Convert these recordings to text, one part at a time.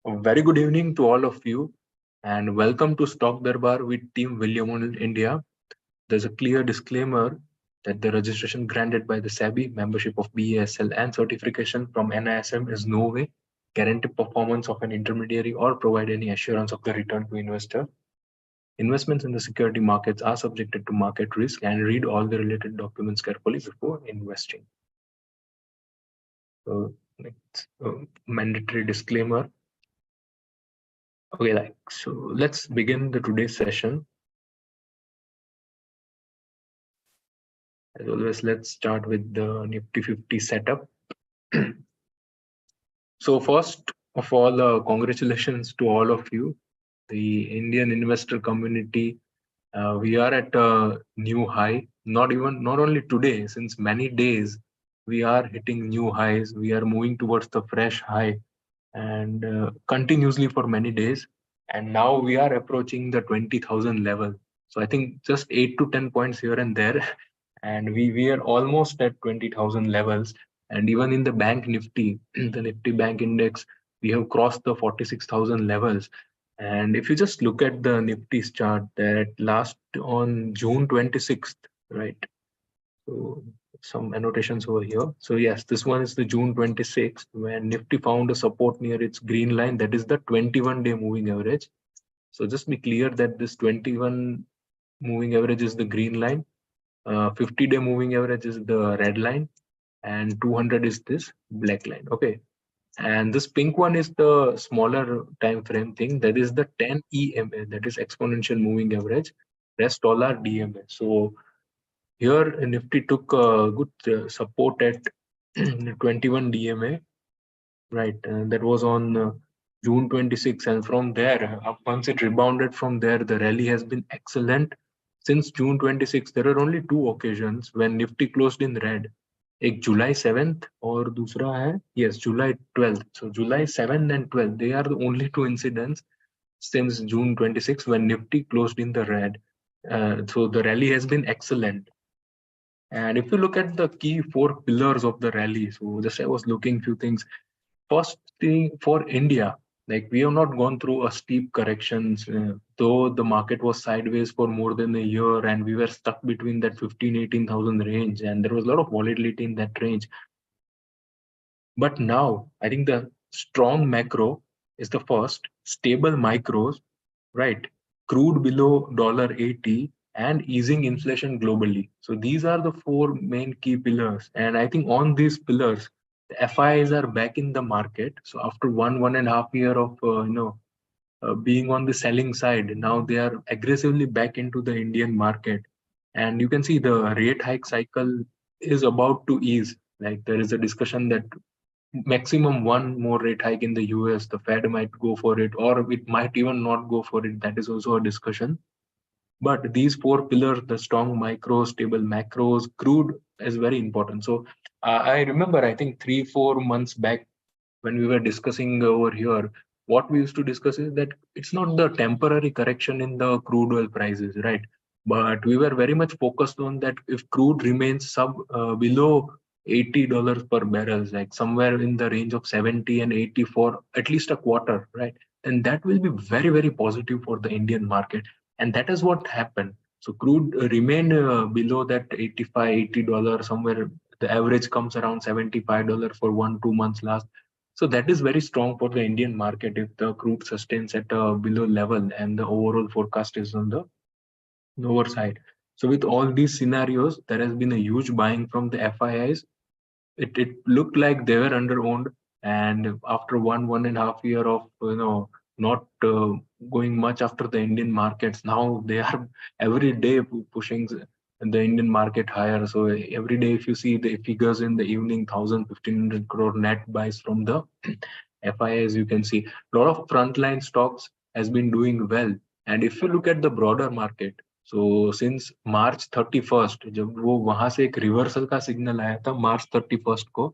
A very good evening to all of you, and welcome to Stock Durbar with Team William Oil India. There's a clear disclaimer that the registration granted by the SEBI, membership of BASL, and certification from NISM is no way guarantee performance of an intermediary or provide any assurance of the return to investor. Investments in the security markets are subjected to market risk and read all the related documents carefully before investing. So, it's a mandatory disclaimer. Okay, so let's begin the today's session. As always, let's start with the Nifty 50 setup. So first of all, congratulations to all of you, the Indian investor community. We are at a new high. Not only today, since many days we are hitting new highs. We are moving towards the fresh high, and continuously for many days. And now we are approaching the 20,000 level. So I think just 8 to 10 points here and there, and we are almost at 20,000 levels. And even in the bank Nifty, the Nifty Bank index, we have crossed the 46,000 levels. And if you just look at the Nifty's chart that last on June 26th, right? So some annotations over here. So yes, this one is the June 26th when Nifty found a support near its green line. That is the 21-day moving average. So just be clear that this 21 moving average is the green line. 50-day moving average is the red line, and 200 is this black line. Okay, and this pink one is the smaller time frame thing. That is the 10 EMA, that is exponential moving average. Rest all are DMA. So here Nifty took a good support at 21 DMA, right? And that was on June 26, and from there, once it rebounded from there, the rally has been excellent. Since June 26, there are only two occasions when Nifty closed in red. एक July 7th और दूसरा है yes July 12th. So July 7th and 12th, they are the only two incidents since June 26 when Nifty closed in the red. So the rally has been excellent. And if you look at the key four pillars of the rally, so just I was looking few things. First thing for India, like we have not gone through a steep corrections, though the market was sideways for more than a year and we were stuck between that 15,000-18,000 range, and there was a lot of volatility in that range. But now I think the strong macro is the first, stable micros, right? Crude below $80 and easing inflation globally. So these are the four main key pillars. And I think on these pillars, the FIs are back in the market. So after 1.5 year of being on the selling side, now they are aggressively back into the Indian market. And you can see the rate hike cycle is about to ease. Like there is a discussion that maximum one more rate hike in the US, the Fed might go for it, or it might even not go for it. That is also a discussion. But these four pillars, the strong micros, stable macros, crude is very important. So I remember, I think 3-4 months back when we were discussing over here, what we used to discuss is that it's not the temporary correction in the crude oil prices, right? But we were very much focused on that if crude remains below $80 per barrel, like somewhere in the range of 70 and 80 for at least a quarter, right? And that will be very, very positive for the Indian market. And that is what happened. So crude remained below that 85, $80, somewhere the average comes around $75 for 1-2 months last. So that is very strong for the Indian market if the crude sustains at a below level and the overall forecast is on the lower side. So with all these scenarios, there has been a huge buying from the FIIs. It looked like they were under owned, and after 1.5 year of not going much after the Indian markets, now they are every day pushing the Indian market higher. So every day, if you see the figures in the evening, 1,000-1,500 crore net buys from the FIIs, you can see a lot of frontline stocks has been doing well. And if you look at the broader market, so since March 31st, जब वो वहां से एक reversal का signal आया था March 31st को,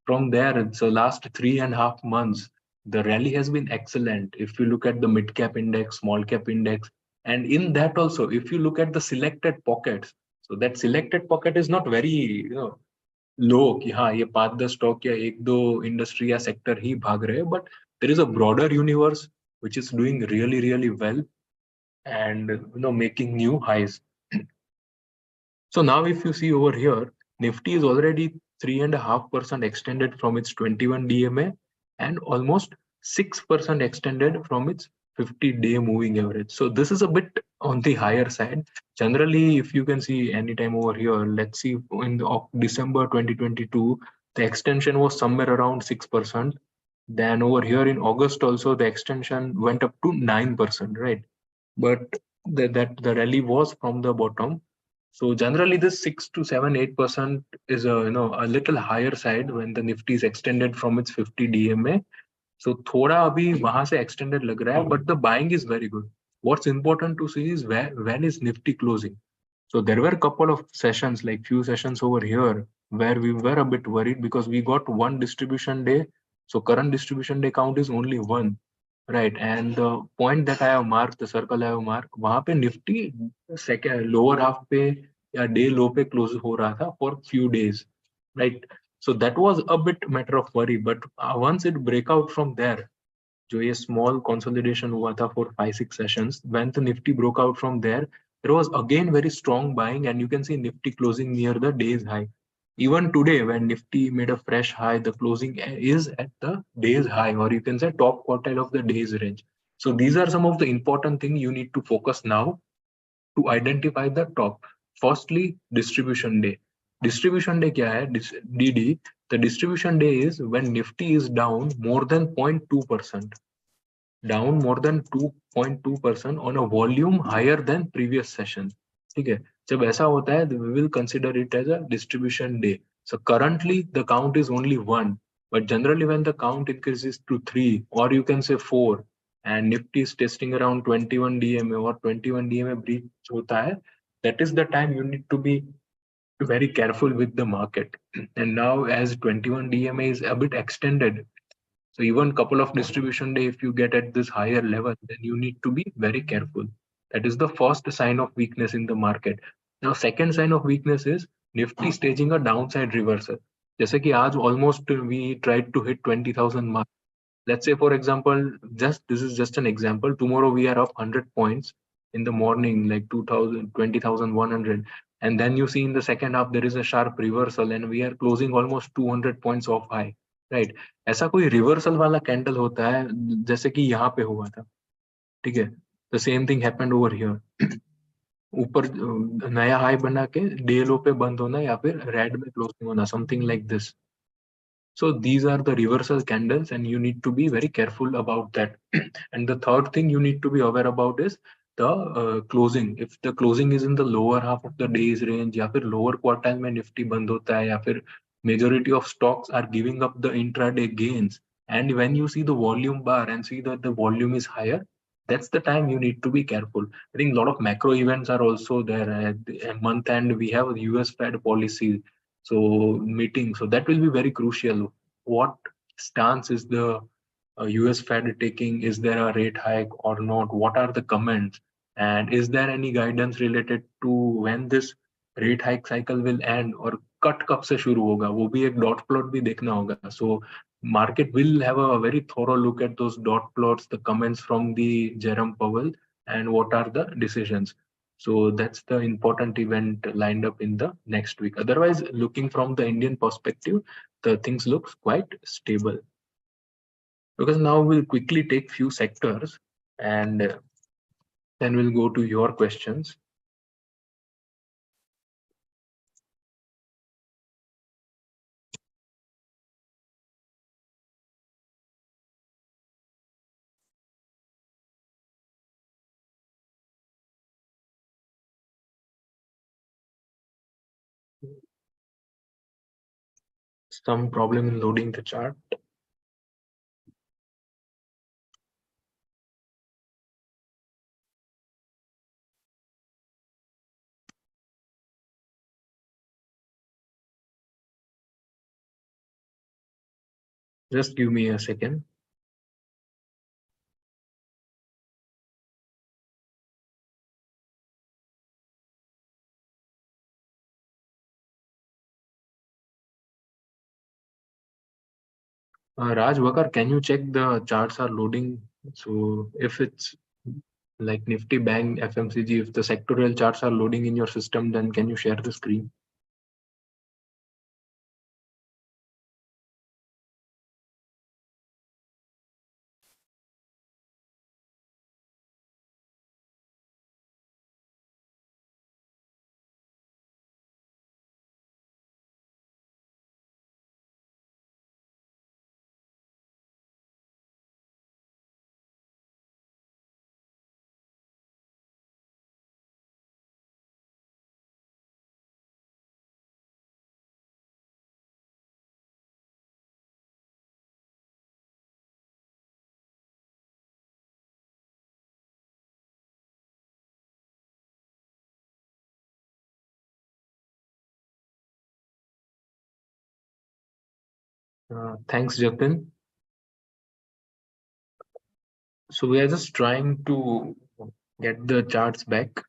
from there, so last 3.5 months, the rally has been excellent. If you look at the mid cap index, small cap index, and in that also, if you look at the selected pockets, so that selected pocket is not very लो कि हाँ ये 5-10 stock या 1-2 industry या sector ही भाग रहे हैं, but There is a broader universe which is doing really, really well and making new highs. So now if you see over here, Nifty is already 3.5% extended from its 21 DMA and almost 6% extended from its 50-day moving average. So this is a bit on the higher side. Generally, if you can see anytime over here, let's see in December 2022, the extension was somewhere around 6%. Then over here in August also, the extension went up to 9%, right? But the rally was from the bottom. So generally, this 6 to 7, 8% is a little higher side when the Nifty is extended from its 50 DMA. So थोड़ा अभी वहां से extended लग रहा है, but the buying is very good. What's important to see is when is Nifty closing. So there were a couple of sessions, like few sessions over here, where we were a bit worried because we got one distribution day. So current distribution day count is only one, right? And the point that I have marked, the circle I have marked, वहाँ पे Nifty second lower half पे या day low पे close हो रहा था for few days, right? So that was a bit matter of worry. But once it break out from there, जो ये small consolidation हुआ था for 5-6 sessions, when the Nifty broke out from there, there was again very strong buying, and you can see Nifty closing near the day's high. Even today, when Nifty made a fresh high, the closing is at the day's high, or you can say top quartile of the day's range. So these are some of the important things you need to focus now to identify the top. Firstly, distribution day. Distribution day क्या है? DD. The distribution day is when Nifty is down more than 0.2%. Down more than 2.2% on a volume higher than previous session. ठीक है, जब ऐसा होता है, we will consider it as a distribution day. So currently the count is only 1, but generally when the count increases to 3, or you can say 4, and Nifty is testing around 21 DMA or 21 DMA breach होता है, that is the time you need to be very careful with the market. And now as 21 DMA is a bit extended, so even couple of distribution day, if you get at this higher level, then you need to be very careful. That is the first sign of weakness in the market. Now, second sign of weakness is Nifty staging a downside reversal. जैसे कि आज almost we tried to hit 20,000 mark. Let's say, for example, this is just an example. Tomorrow we are up 100 points in the morning, like 2,000, 20,100. And then you see in the second half, there is a sharp reversal and we are closing almost 200 points off high, right? ऐसा कोई reversal वाला candle होता है जैसे कि यहाँ पे हुआ था, ठीक है? The same thing happened over here. ऊपर नया हाई बना के डे लो पे बंद होना या फिर रेड में क्लोजिंग होना, something like this. So these are the reversal candles and you need to be very careful about that. And the third thing you need to be aware about is the closing. If the closing is in the lower half of the day's range या फिर lower quartile में Nifty बंद होता है या फिर majority of stocks are giving up the intraday gains, and when you see the volume bar and see that the volume is higher, that's the time you need to be careful. I think a lot of macro events are also there. At the month end, we have US Fed policy so meeting. So that will be very crucial. What stance is the US Fed taking? Is there a rate hike or not? What are the comments? And is there any guidance related to when this rate hike cycle will end or cut कब से शुरू होगा? वो भी एक dot plot भी देखना होगा. So market will have a very thorough look at those dot plots, the comments from the Jerome Powell, and what are the decisions. So that's the important event lined up in the next week. Otherwise, looking from the Indian perspective, the things looks quite stable. Because now we'll quickly take few sectors and then we'll go to your questions. Some problem in loading the chart. Just give me a second. Raj Vakar, can you check the charts are loading? So if it's like Nifty Bank, FMCG, if the sectorial charts are loading in your system, then can you share the screen? Thanks, Jatin. So we are just trying to get the charts back.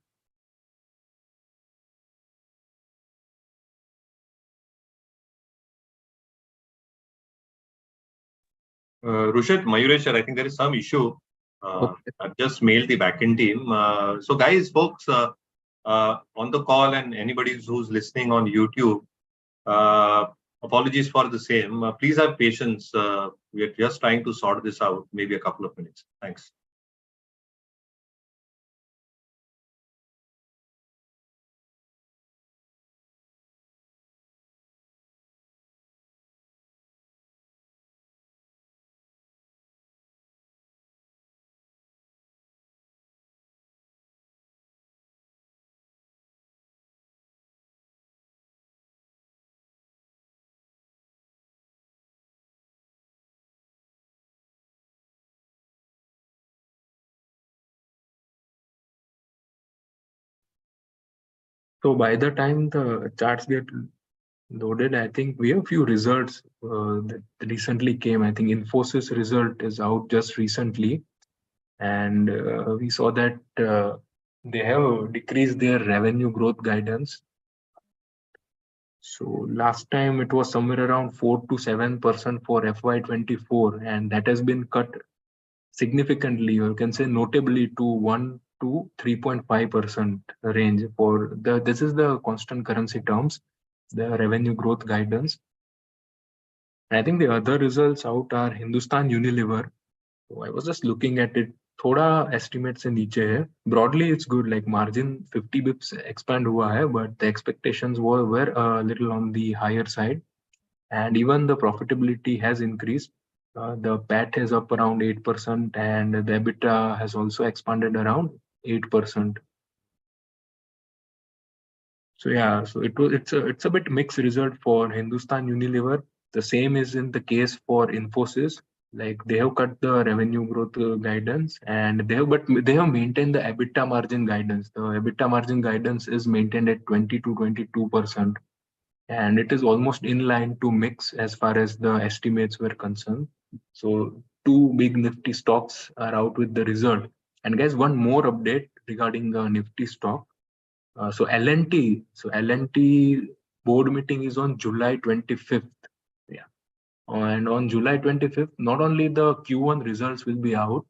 Rushit, Mayuresh, I think there is some issue. Okay. I've just mailed the backend team. So guys, folks, on the call and anybody who's listening on YouTube, apologies for the same. Please have patience. We are just trying to sort this out, maybe a couple of minutes. Thanks. So by the time the charts get loaded, I think we have few results that recently came. I think Infosys result is out just recently, and we saw that they have decreased their revenue growth guidance. So last time it was somewhere around 4 to 7% for FY24, and that has been cut significantly, you can say notably, to 1 to 3.5% range for the, this is the constant currency terms, the revenue growth guidance. I think the other results out are Hindustan Unilever. So I was just looking at it. थोड़ा estimates से नीचे है. Broadly, it's good. Like margin 50 bips expand हुआ है, but the expectations were a little on the higher side, and even the profitability has increased. The PAT is up around 8%, and the EBITDA has also expanded around 8%. So yeah, so it's a bit mixed result for Hindustan Unilever. The same is in the case for Infosys. Like they have cut the revenue growth guidance, and they have maintained the EBITDA margin guidance. The EBITDA margin guidance is maintained at 20 to 22%, and it is almost in line to mix as far as the estimates were concerned. So two big Nifty stocks are out with the result. And guys, one more update regarding the Nifty stock. So L&T board meeting is on July 25th. Yeah. And on July 25th, not only the Q1 results will be out,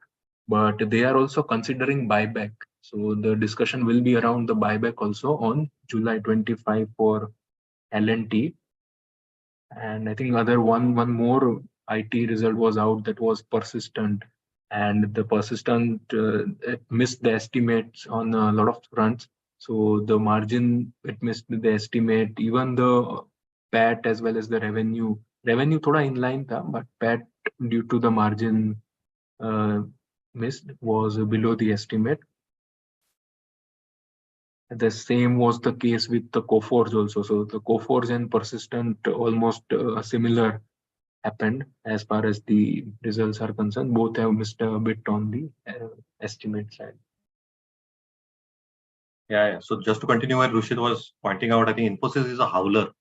but they are also considering buyback. So the discussion will be around the buyback also on July 25 for L&T. And I think one more IT result was out, that was Persistent, and the Persistent it missed the estimates on a lot of fronts. So the margin, it missed the estimate, even the PAT as well as the revenue thoda in line tha, but PAT due to the margin missed was below the estimate. The same was the case with the Coforge also. So the Coforge and Persistent almost similar happened as far as the results are concerned. Both have missed a bit on the estimate side. Yeah. So just to continue where Rushit was pointing out, I think Infosys is a howler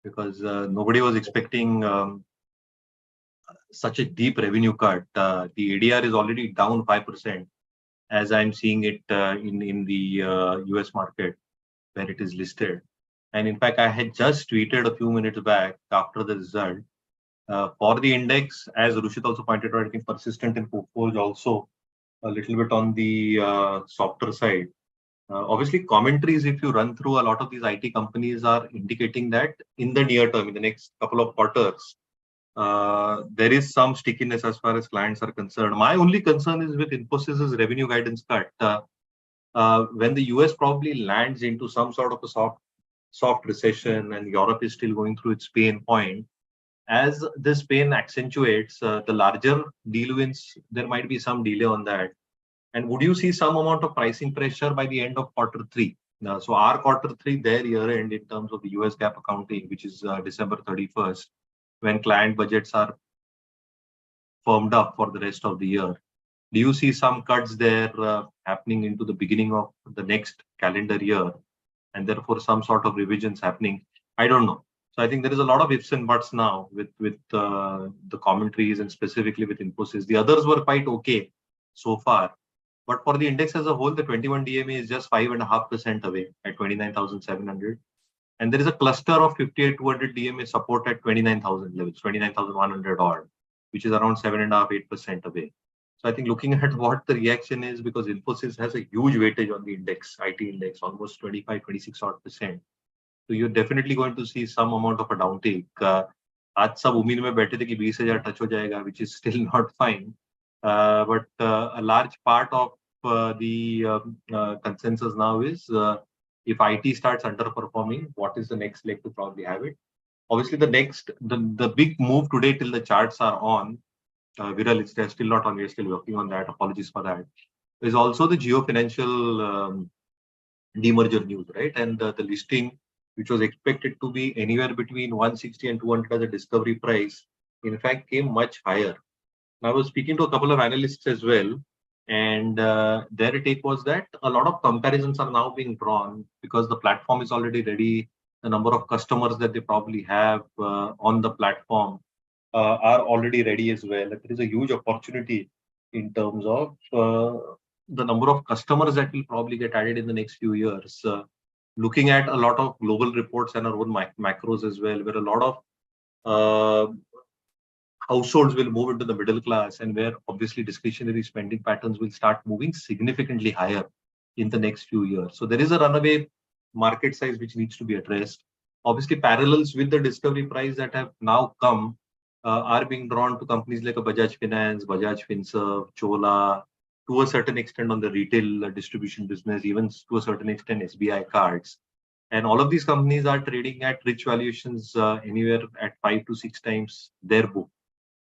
because nobody was expecting such a deep revenue cut. The ADR is already down 5%, as I'm seeing it in the US market where it is listed. And in fact, I had just tweeted a few minutes back after the result For the index, as Rushit also pointed out, I think persistent and portfolio also a little bit on the softer side. Obviously, commentaries, if you run through a lot of these IT companies, are indicating that in the near term, in the next couple of quarters, there is some stickiness as far as clients are concerned. My only concern is with Infosys' revenue guidance cut. When the US probably lands into some sort of a soft recession and Europe is still going through its pain point, as this pain accentuates, the larger deal wins, there might be some delay on that. And would you see some amount of pricing pressure by the end of quarter three? So our quarter three, their year end in terms of the US GAAP accounting, which is December 31st, when client budgets are firmed up for the rest of the year. Do you see some cuts there happening into the beginning of the next calendar year, and therefore some sort of revisions happening? I don't know. So I think there is a lot of ifs and buts now with the commentaries and specifically with Infosys. The others were quite okay so far. But for the index as a whole, the 21 DMA is just 5.5% away at 29,700. And there is a cluster of 58,200 DMA support at 29,000 levels, 29,100 odd, which is around 7.5-8% away. So I think looking at what the reaction is, because Infosys has a huge weightage on the index, IT index, almost 25, 26 odd percent. So you're definitely going to see some amount of a downtake. आज सब उम्मीद में बैठे थे कि 20,000 touch हो जाएगा, which is still not fine. But a large part of the consensus now is if IT starts underperforming, what is the next leg to probably have it? Obviously, the big move today till the charts are on, Viral, they're still not on, we're still working on that, apologies for that, is also the geofinancial demerger news, right? And the listing, which was expected to be anywhere between 160 and 200 as a discovery price, in fact, came much higher. I was speaking to a couple of analysts as well, and their take was that a lot of comparisons are now being drawn because the platform is already ready. The number of customers that they probably have on the platform are already ready as well. There is a huge opportunity in terms of the number of customers that will probably get added in the next few years. Looking at a lot of global reports and our own macros as well, where a lot of households will move into the middle class and where obviously discretionary spending patterns will start moving significantly higher in the next few years. So there is a runaway market size which needs to be addressed. Obviously, parallels with the discovery price that have now come are being drawn to companies like a Bajaj Finance, Bajaj Finserv, Chola, to a certain extent on the retail distribution business, even to a certain extent SBI cards. And all of these companies are trading at rich valuations anywhere at 5 to 6 times their book.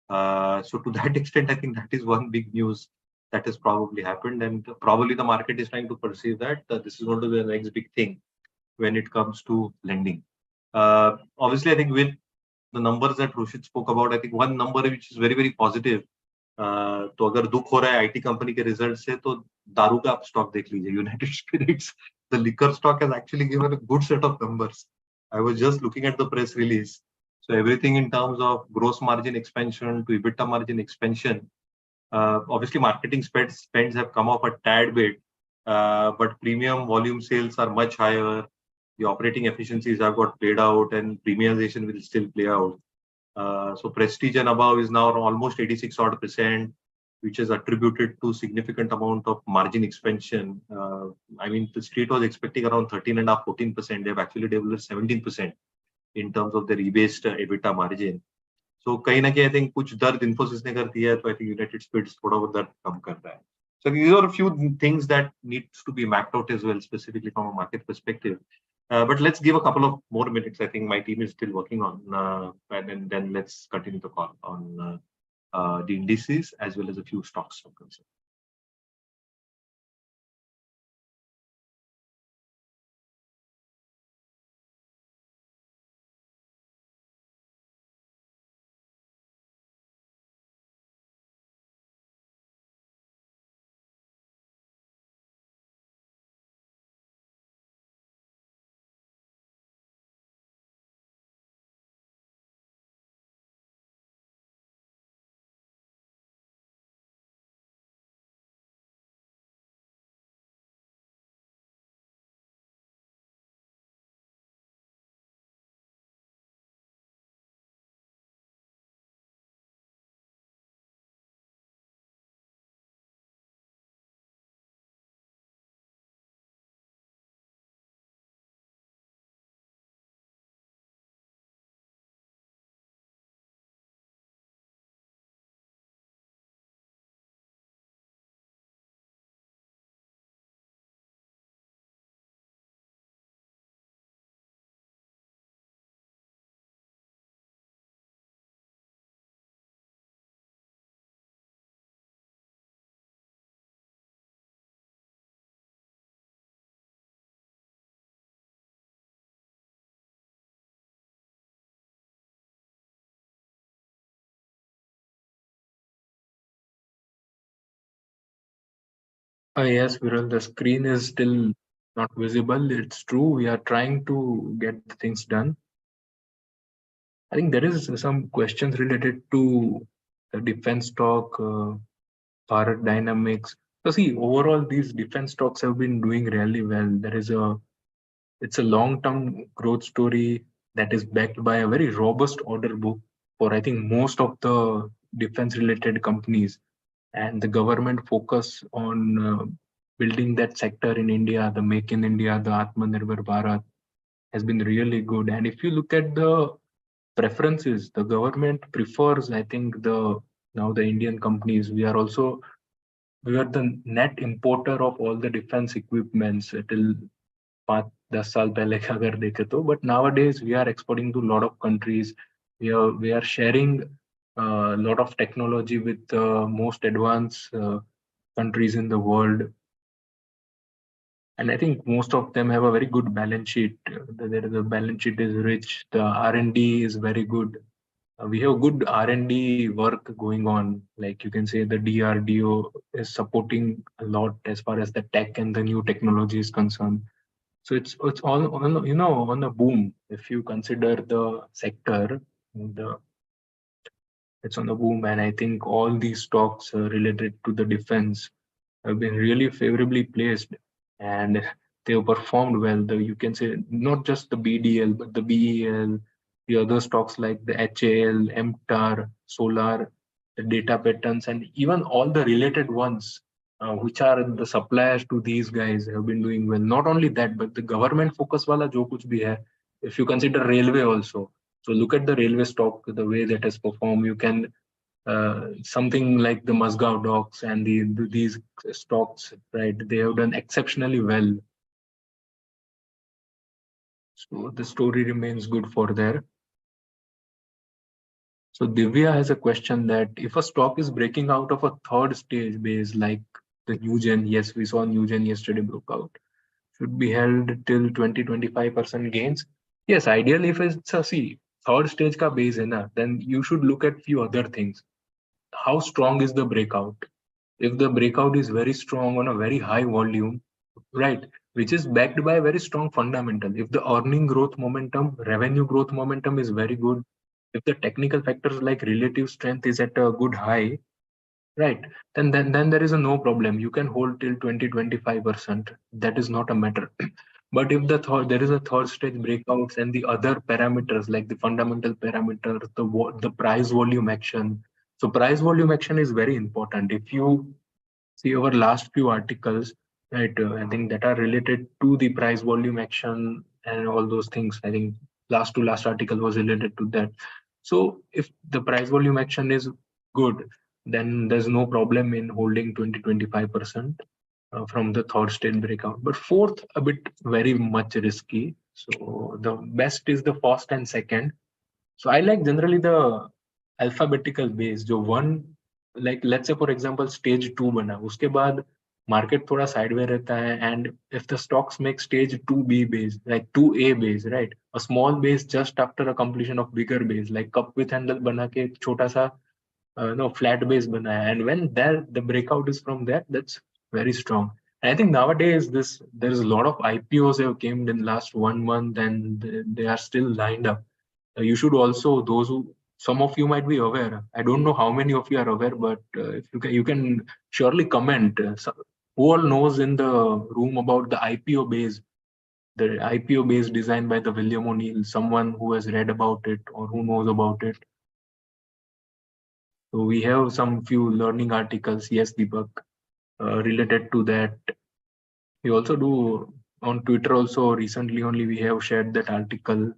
So to that extent, I think that is one big news that has probably happened, and probably the market is trying to perceive that this is going to be the next big thing when it comes to lending. Obviously, I think with the numbers that Roshit spoke about, I think one number which is very, very positive. तो अगर दुख हो रहा है IT company के result से तो दारू का आप स्टॉक देख लीजिए United Spirits the liquor stock has actually given a good set of numbers. I was just looking at the press release. So everything in terms of gross margin expansion to EBITDA margin expansion. Obviously, marketing spends have come off a tad bit, but premium volume sales are much higher. The operating efficiencies have got played out, and premiumization will still play out. So Prestige and above is now almost 86 odd percent, which is attributed to significant amount of margin expansion. I mean, the street was expecting around 13.5, 14%. They've actually delivered 17% in terms of their rebased EBITDA margin. So कहीं ना कहीं I think कुछ दर्द Infosys ने कर दिया है, तो I think United Spirits थोड़ा वो दर्द कम कर रहा है. So these are a few things that needs to be mapped out as well, specifically from a market perspective. But let's give a couple of more minutes. I think my team is still working on, and then let's continue the call on the indices as well as a few stocks of concern. Yes, Viral, the screen is still not visible. It's true. We are trying to get things done. I think there is some questions related to the defense stock, Bharat Dynamics. So see, overall, these defense stocks have been doing really well. It's a long-term growth story that is backed by a very robust order book for, I think, most of the defense-related companies, and the government focus on building that sector in India, the Make in India, the Atmanirbhar Bharat has been really good. And if you look at the preferences, the government prefers, I think, the now the Indian companies. We are the net importer of all the defense equipments till 5-10 साल पहले का अगर देखे तो, but nowadays we are exporting to a lot of countries. We are sharing a lot of technology with the most advanced countries in the world, and I think most of them have a very good balance sheet. The balance sheet is rich. The R&D is very good. We have good R&D work going on. Like you can say, the DRDO is supporting a lot as far as the tech and the new technology is concerned. So it's all on, on a boom. If you consider the sector, the it's on a boom, and I think all these stocks related to the defense have been really favorably placed, and they have performed well. You can say not just the BDL, but the BEL, the other stocks like the HAL, MTAR, Solar, the data patterns, and even all the related ones, which are the suppliers to these guys, have been doing well. Not only that, but the government focus wala jo kuch bhi hai. If you consider railway also, so look at the railway stock, the way that has performed. You can something like the Musgao docks and these stocks, right? They have done exceptionally well. So the story remains good for there. So Divya has a question that if a stock is breaking out of a third stage base like the new gen, yes, we saw new gen yesterday broke out, should be held till 20-25% gains. Yes, ideally if it's a third stage ka base hai na, then you should look at few other things. How strong is the breakout? If the breakout is very strong on a very high volume, right, which is backed by a very strong fundamental, if the earning growth momentum, revenue growth momentum is very good, if the technical factors like relative strength is at a good high, right, then there is a no problem. You can hold till 20-25%. That is not a matter. But if there is a third stage breakouts and the other parameters like the fundamental parameter, the price volume action. So price volume action is very important. If you see our last few articles, right, I think that are related to the price volume action and all those things. I think last to last article was related to that. So if the price volume action is good, then there's no problem in holding 20-25% from the third stage breakout. But fourth, a bit very much risky. So the best is the first and second. So I like generally the alphabetical base. जो one, like let's say for example stage 2 बना, उसके बाद market थोड़ा sideways रहता है, and if the stocks make stage 2B base, like 2A base, right, a small base just after a completion of bigger base, like cup with handle बना के छोटा सा no flat base बना है, and when the breakout is from there, that's very strong. And I think nowadays there's a lot of IPOs have came in last 1 month, and they are still lined up. You should also, those who, some of you might be aware, I don't know how many of you are aware, but if you can surely comment, who all knows in the room about the IPO base designed by the William O'Neill, someone who has read about it or who knows about it. So we have some few learning articles, yes, Deepak, related to that. We also do on Twitter also, recently only we have shared that article.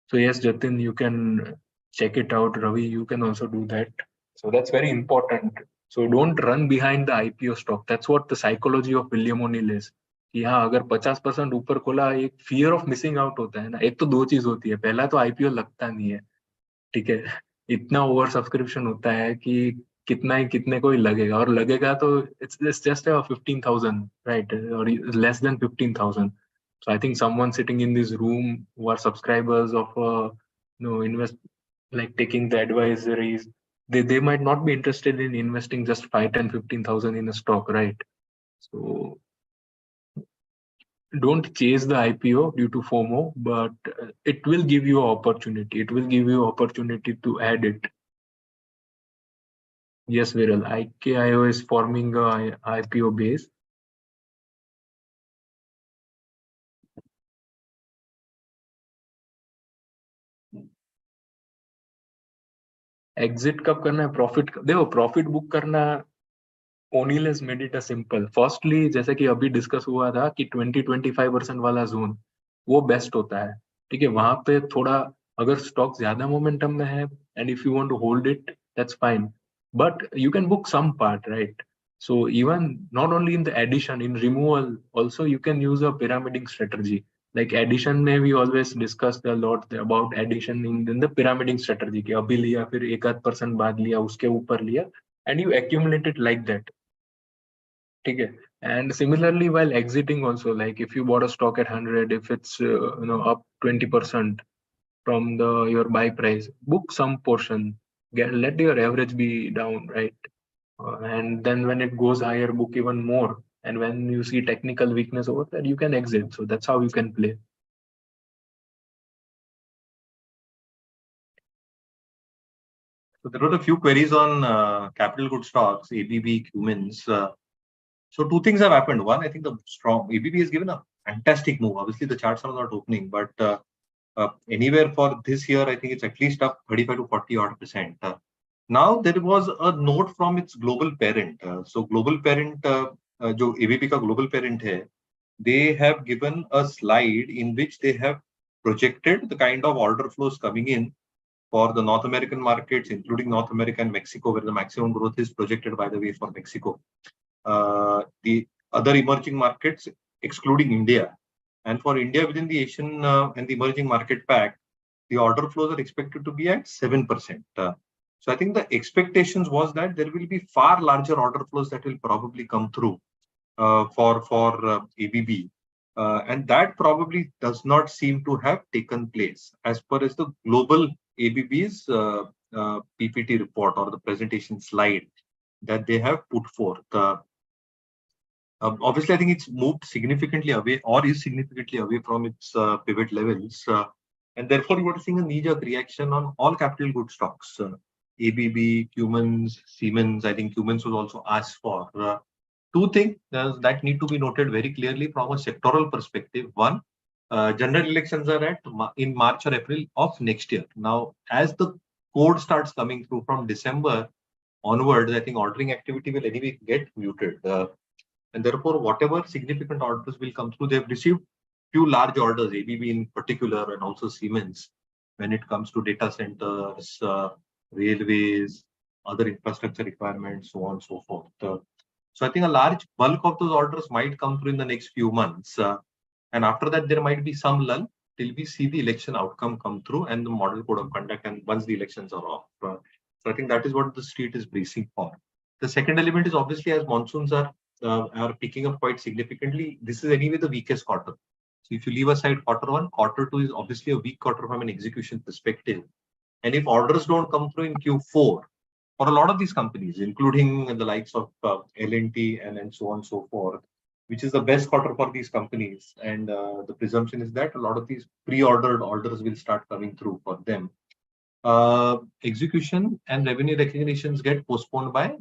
So yes, Jatin, you can check it out. Ravi, you can also do that. So that's very important. So don't run behind the IPO stock. That's what the psychology of William O'Neill is. कि हाँ, अगर 50% ऊपर खोला, एक fear of missing out होता है ना. एक तो दो चीज होती है. पहला तो आईपीओ लगता नहीं है, ठीक है. इतना ओवर सब्सक्रिप्शन होता है कि कितना ही कितने को ही लगेगा, और लगेगा तो इट्स जस्ट 15,000, राइट, और less than 15,000. So I think someone sitting in this room who are subscribers of invest, like taking the advisories, they might not be interested in investing just 5, 10, 15,000 in a stock, right? So don't chase the IPO due to FOMO, but it will give you an opportunity. It will give you opportunity to add it. Yes, Viral. IKIO is forming a IPO base. Exit कब करना है, profit देखो, profit book करना O'Neill has made it a simple. Firstly जैसे कि अभी discuss हुआ था कि 20-25% वाला जोन वो बेस्ट होता है, ठीक है। वहां पे थोड़ा अगर स्टॉक ज्यादा मोमेंटम में है and if you want to hold it, that's fine, but you can book some part, right? So even not only in the addition, in removal also you can use a pyramiding strategy. Like addition में we always discussed a lot about addition in the pyramiding strategy कि अभी लिया फिर एक आध % बाद लिया उसके ऊपर लिया and you accumulate it like that. ठीक है. And similarly while exiting also, like if you bought a stock at 100, if it's up 20% from your buy price, book some portion, let your average be down, right? And then when it goes higher, book even more, and when you see technical weakness over there, you can exit. So that's how you can play. So there were a few queries on capital good stocks, ABB, Cummins. So two things have happened. One, I think the strong ABB has given a fantastic move. Obviously, the charts are not opening, but anywhere for this year, I think it's at least up 35 to 40 odd %. Now there was a note from its global parent. So global parent, जो ABB का global parent है, they have given a slide in which they have projected the kind of order flows coming in for the North American markets, including North America and Mexico, where the maximum growth is projected, by the way, for Mexico. The other emerging markets, excluding India. And for India, within the Asian and the emerging market pack, the order flows are expected to be at 7%. So I think the expectations was that there will be far larger order flows that will probably come through for ABB. And that probably does not seem to have taken place as per as the global ABB's PPT report or the presentation slide that they have put forth. Obviously, I think it's moved significantly away or is significantly away from its pivot levels. And therefore, you are seeing a knee-jerk reaction on all capital good stocks. ABB, Cummins, Siemens. I think Cummins was also asked for. Two things that need to be noted very clearly from a sectoral perspective. One, general elections are in March or April of next year. Now, as the code starts coming through from December onwards, I think ordering activity will anyway get muted. And therefore, whatever significant orders will come through, they've received few large orders, ABB in particular, and also Siemens, when it comes to data centers, railways, other infrastructure requirements, so on and so forth. So I think a large bulk of those orders might come through in the next few months. And after that, there might be some lull till we see the election outcome come through and the model code of conduct, and once the elections are off. So I think that is what the street is bracing for. The second element is obviously as monsoons are picking up quite significantly, this is anyway the weakest quarter. So if you leave aside Q1, Q2 is obviously a weak quarter from an execution perspective. And if orders don't come through in Q4, for a lot of these companies, including the likes of L&T and so on and so forth, which is the best quarter for these companies. And the presumption is that a lot of these pre-ordered orders will start coming through for them. Execution and revenue recognitions get postponed by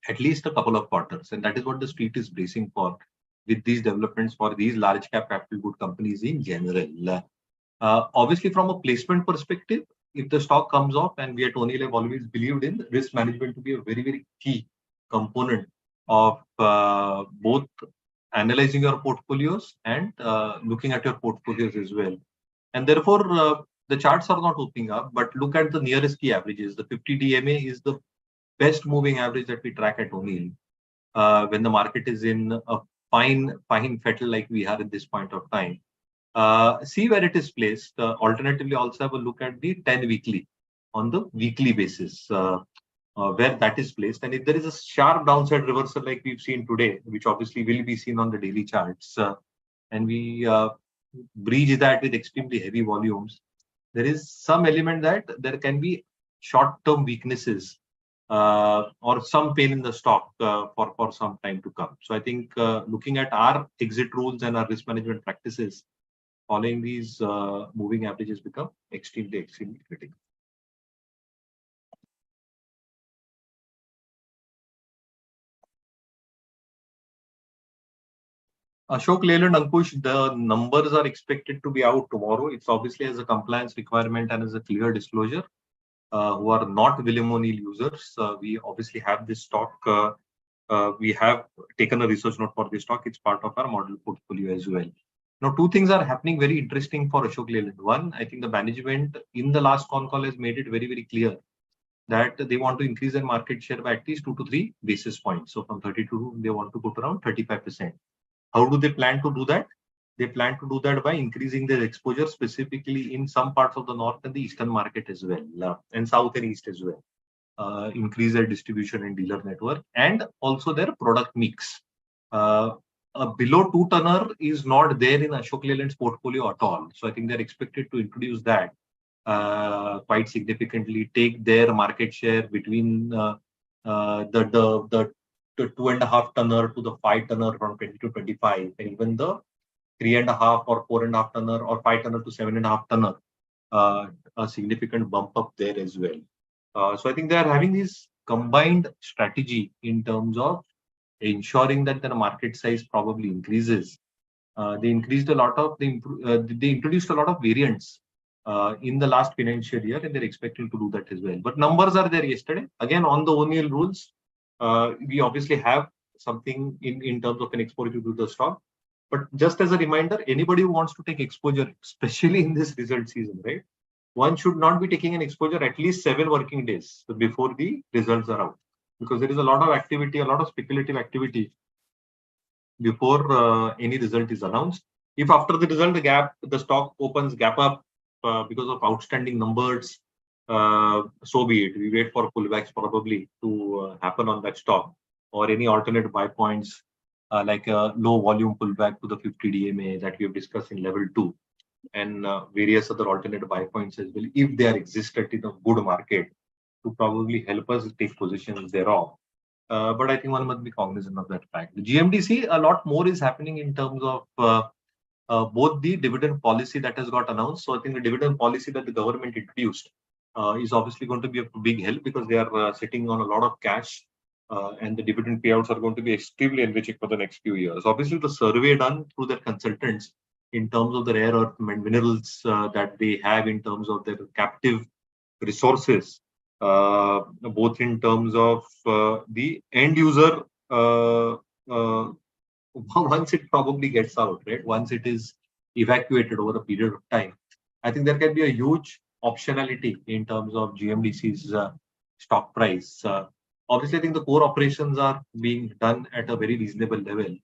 at least a couple of quarters. And that is what the street is bracing for with these developments for these large cap capital good companies in general. Obviously, from a placement perspective, if the stock comes off, and we at O'Neill have always believed in risk management to be a very, very key component of both analyzing your portfolios and looking at your portfolios as well. And therefore, the charts are not opening up, but look at the nearest key averages. The 50 DMA is the best moving average that we track at O'Neill when the market is in a fine fettle like we are at this point of time. See where it is placed. Alternatively, also have a look at the 10 weekly on the weekly basis where that is placed. And if there is a sharp downside reversal like we've seen today, which obviously will be seen on the daily charts, and we breach that with extremely heavy volumes, there is some element that there can be short-term weaknesses or some pain in the stock for some time to come. So I think looking at our exit rules and our risk management practices, following these moving averages become extremely critical. Ashok, Leyland, Ankush, the numbers are expected to be out tomorrow. It's obviously as a compliance requirement and as a clear disclosure. Who are not William O'Neill users, we obviously have this stock. We have taken a research note for this stock. It's part of our model portfolio as well. Now, two things are happening very interesting for Ashok Leyland. One, I think the management in the last con call has made it very, very clear that they want to increase their market share by at least 2 to 3 basis points. So from 32, they want to go to around 35%. How do they plan to do that? They plan to do that by increasing their exposure specifically in some parts of the north and the eastern market as well, and south and east as well. Increase their distribution and dealer network, and also their product mix. A below 2-tonner is not there in Ashok Leyland's portfolio at all. So I think they're expected to introduce that quite significantly, take their market share between the 2.5-tonner to the 5-tonner from 20 to 25, and even the 3.5 or 4.5 tonner or 5 tonner to 7.5 tonner, a significant bump up there as well. So I think they are having this combined strategy in terms of ensuring that the market size probably increases. They introduced a lot of variants in the last financial year, and they're expecting to do that as well. But numbers are there yesterday. Again, on the O'Neill rules, we obviously have something in terms of an exposure to the stock. But just as a reminder, anybody who wants to take exposure, especially in this result season, right, one should not be taking an exposure at least 7 working days before the results are out, because there is a lot of activity, a lot of speculative activity before any result is announced. If after the result, the stock opens gap up because of outstanding numbers, so be it. We wait for pullbacks probably to happen on that stock, or any alternate buy points like a low volume pullback to the 50 DMA that we have discussed in level 2, and various other alternate buy points as well, if they are existed in a good market, to probably help us take positions thereof. But I think one must be cognizant of that fact. The GMDC, a lot more is happening in terms of both the dividend policy that has got announced. So I think the dividend policy that the government introduced is obviously going to be a big help, because they are sitting on a lot of cash, and the dividend payouts are going to be extremely enriching for the next few years. Obviously, the survey done through their consultants in terms of the rare earth minerals that they have in terms of their captive resources, both in terms of the end user, once it probably gets out, right? Once it is evacuated over a period of time, I think there can be a huge optionality in terms of GMDC's stock price. Obviously, I think the core operations are being done at a very reasonable level,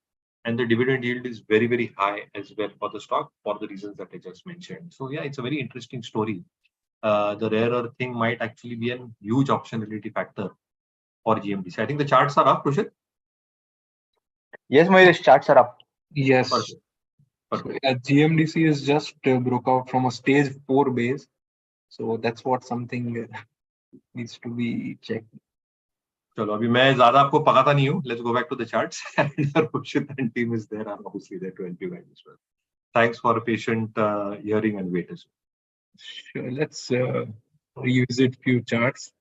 and the dividend yield is very, very high as well for the stock, for the reasons that I just mentioned. So yeah, it's a very interesting story. The rare earth thing might actually be a huge optionality factor for GMDC. I think the charts are up, Rushit. Yes, Mahesh, charts are up. Yes. Perfect. So, GMDC is just broke out from a stage 4 base. So that's what something needs to be checked. चलो अभी मैं ज़्यादा आपको पकाता नहीं हूँ. Let's go back to the charts. And Rushit and team is there. I'm obviously there to help you guys as well. Thanks for patient hearing and wait as well. Sure. Let's revisit few charts.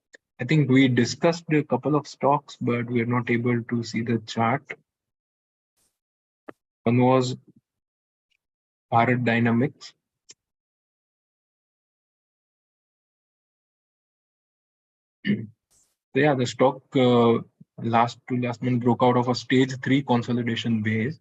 I think we discussed a couple of stocks, but we are not able to see the chart. One was Bharat Dynamics. Yeah, the stock last month broke out of a stage 3 consolidation base,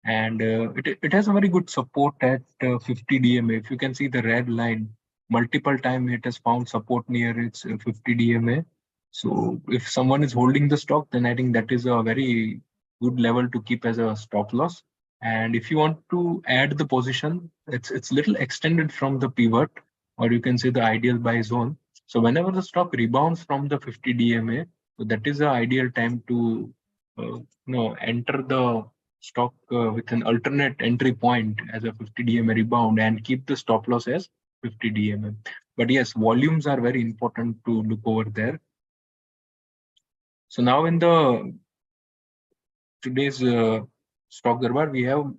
and it has a very good support at 50 DMA. If you can see the red line, multiple times it has found support near its 50 DMA. So if someone is holding the stock, then I think that is a very good level to keep as a stop loss. And if you want to add the position, it's little extended from the pivot, or you can say the ideal buy zone. So whenever the stock rebounds from the 50 DMA, so that is the ideal time to enter the stock with an alternate entry point as a 50 DMA rebound, and keep the stop loss as 50 DMA. But yes, volumes are very important to look over there. So now in the today's Stock Durbar, we have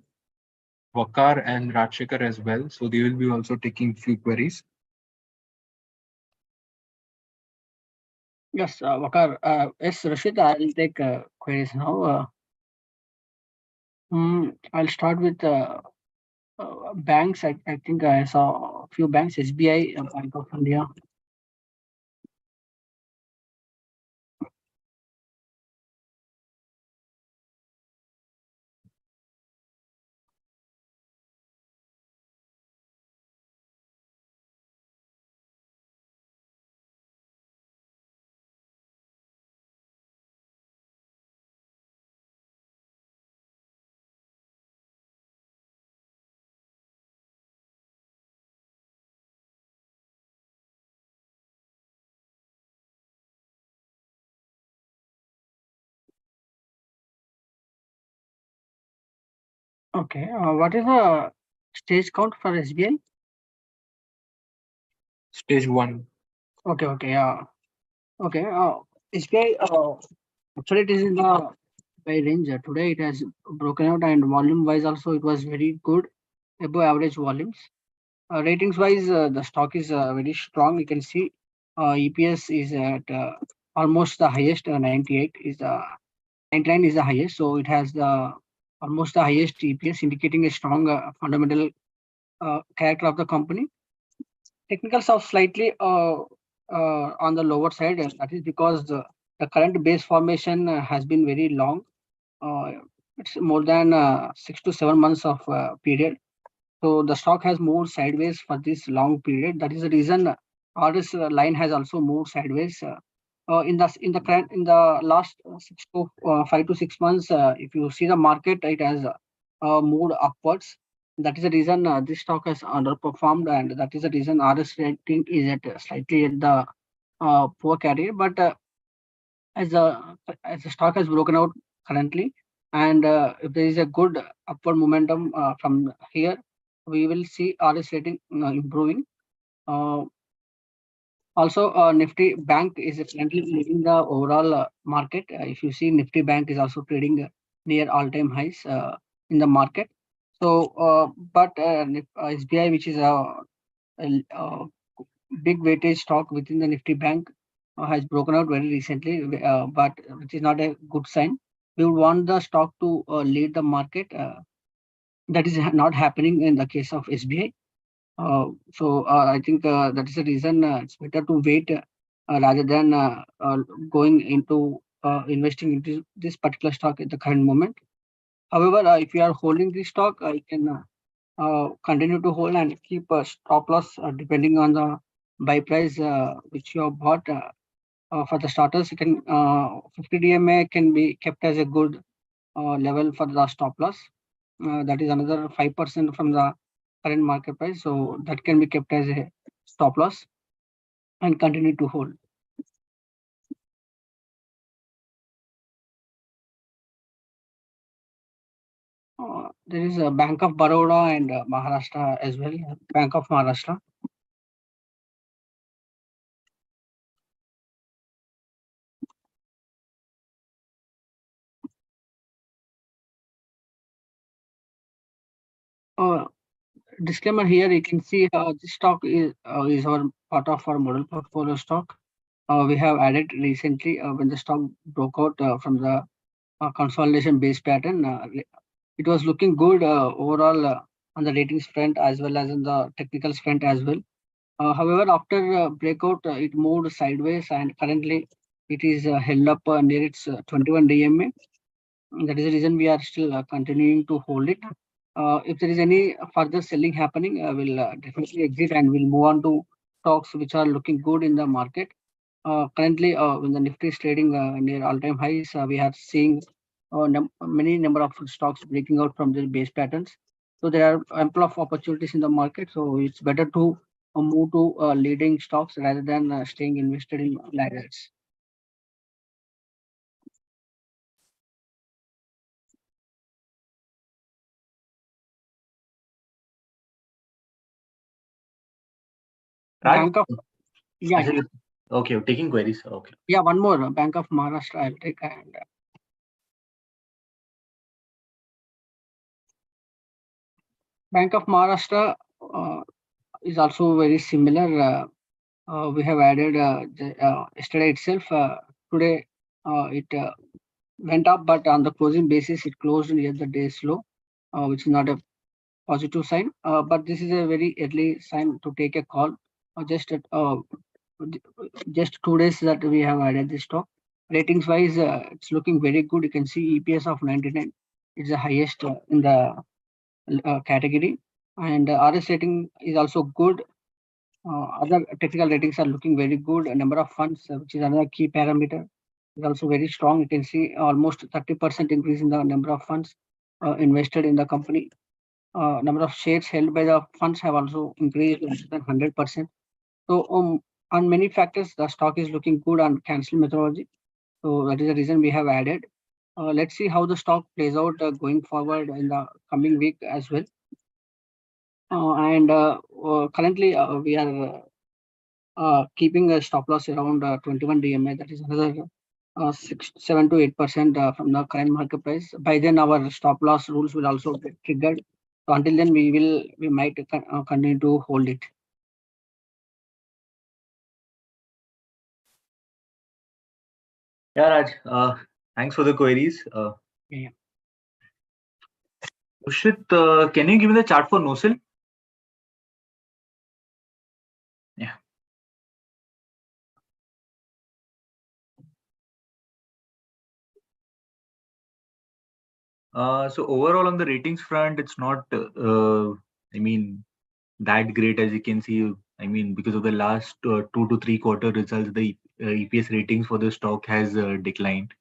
Vakar and Rajshekhar as well. So they will be also taking few queries. Yes, Vakar. Yes, Rashid, I'll take queries now. I'll start with banks. I think I saw a few banks, SBI, Bank of India. Okay. What is the stage count for SBI? Stage 1. Okay. Okay. Yeah. Okay. SBI. Actually, it is in the buy range. Today it has broken out, and volume wise also it was very good, above average volumes. Ratings wise, the stock is very strong. You can see EPS is at almost the highest. 98 is the 99 is the highest. So it has the almost the highest EPS, indicating a strong fundamental character of the company. Technicals are slightly on the lower side, and that is because the current base formation has been very long. It's more than 6 to 7 months of period. So the stock has moved sideways for this long period. That is the reason RS line has also moved sideways. In the last 5 to 6 months, if you see the market, it has moved upwards. That is the reason this stock has underperformed, and that is the reason RS rating is at slightly at the poor category. But as the stock has broken out currently, and if there is a good upward momentum from here, we will see RS rating improving. Uh, Also, Nifty Bank is currently leading the overall market. If you see, Nifty Bank is also trading near all-time highs in the market. So, but SBI, which is a big weightage stock within the Nifty Bank, has broken out very recently, but which is not a good sign. We would want the stock to lead the market. That is not happening in the case of SBI. So I think that is the reason it's better to wait rather than going into investing into this particular stock at the current moment. However, if you are holding this stock, you can continue to hold and keep a stop loss depending on the buy price which you have bought. For the starters, you can 50 DMA can be kept as a good level for the stop loss. That is another 5% from the current market price. So that can be kept as a stop loss and continue to hold. There is a Bank of Baroda and Maharashtra as well. Bank of Maharashtra. Disclaimer here, you can see this stock is our part of our model portfolio stock. We have added recently when the stock broke out from the consolidation base pattern. It was looking good overall on the ratings front as well as on the technicals front as well. However, after breakout, it moved sideways, and currently it is held up near its 21 DMA. That is the reason we are still continuing to hold it. If there is any further selling happening, we'll definitely exit and we'll move on to stocks which are looking good in the market. Currently, when the Nifty is trading near all-time highs, we are seeing many number of stocks breaking out from their base patterns. So there are ample of opportunities in the market. So it's better to move to leading stocks rather than staying invested in laggards. Raj? Bank of yeah, Okay, taking queries. Okay. yeah, one more Bank of Maharashtra I'll take. And Bank of Maharashtra is also very similar. We have added yesterday itself. Today it went up, but on the closing basis, it closed near the day's low, which is not a positive sign. But this is a very early sign to take a call. Just 2 days that we have added this stock. Ratings wise, it's looking very good. You can see EPS of 99. It's the highest in the category, and RS rating is also good. Other technical ratings are looking very good. A number of funds, which is another key parameter, is also very strong. You can see almost 30% increase in the number of funds invested in the company. Number of shares held by the funds have also increased more than 100%. So on many factors, the stock is looking good on cancel methodology. So that is the reason we have added. Let's see how the stock plays out going forward in the coming week as well. Currently we are keeping a stop loss around 21 DMA. That is another 7 to 8% from the current market price. By then, our stop loss rules will also get triggered. So until then, we might continue to hold it. Yeah, Raj. Thanks for the queries. Yeah. Ushit, can you give me the chart for Nocil? Yeah. So overall on the ratings front, it's not, I mean, that great as you can see. I mean, because of the last 2 to 3 quarter results, the EPS ratings for the stock has declined.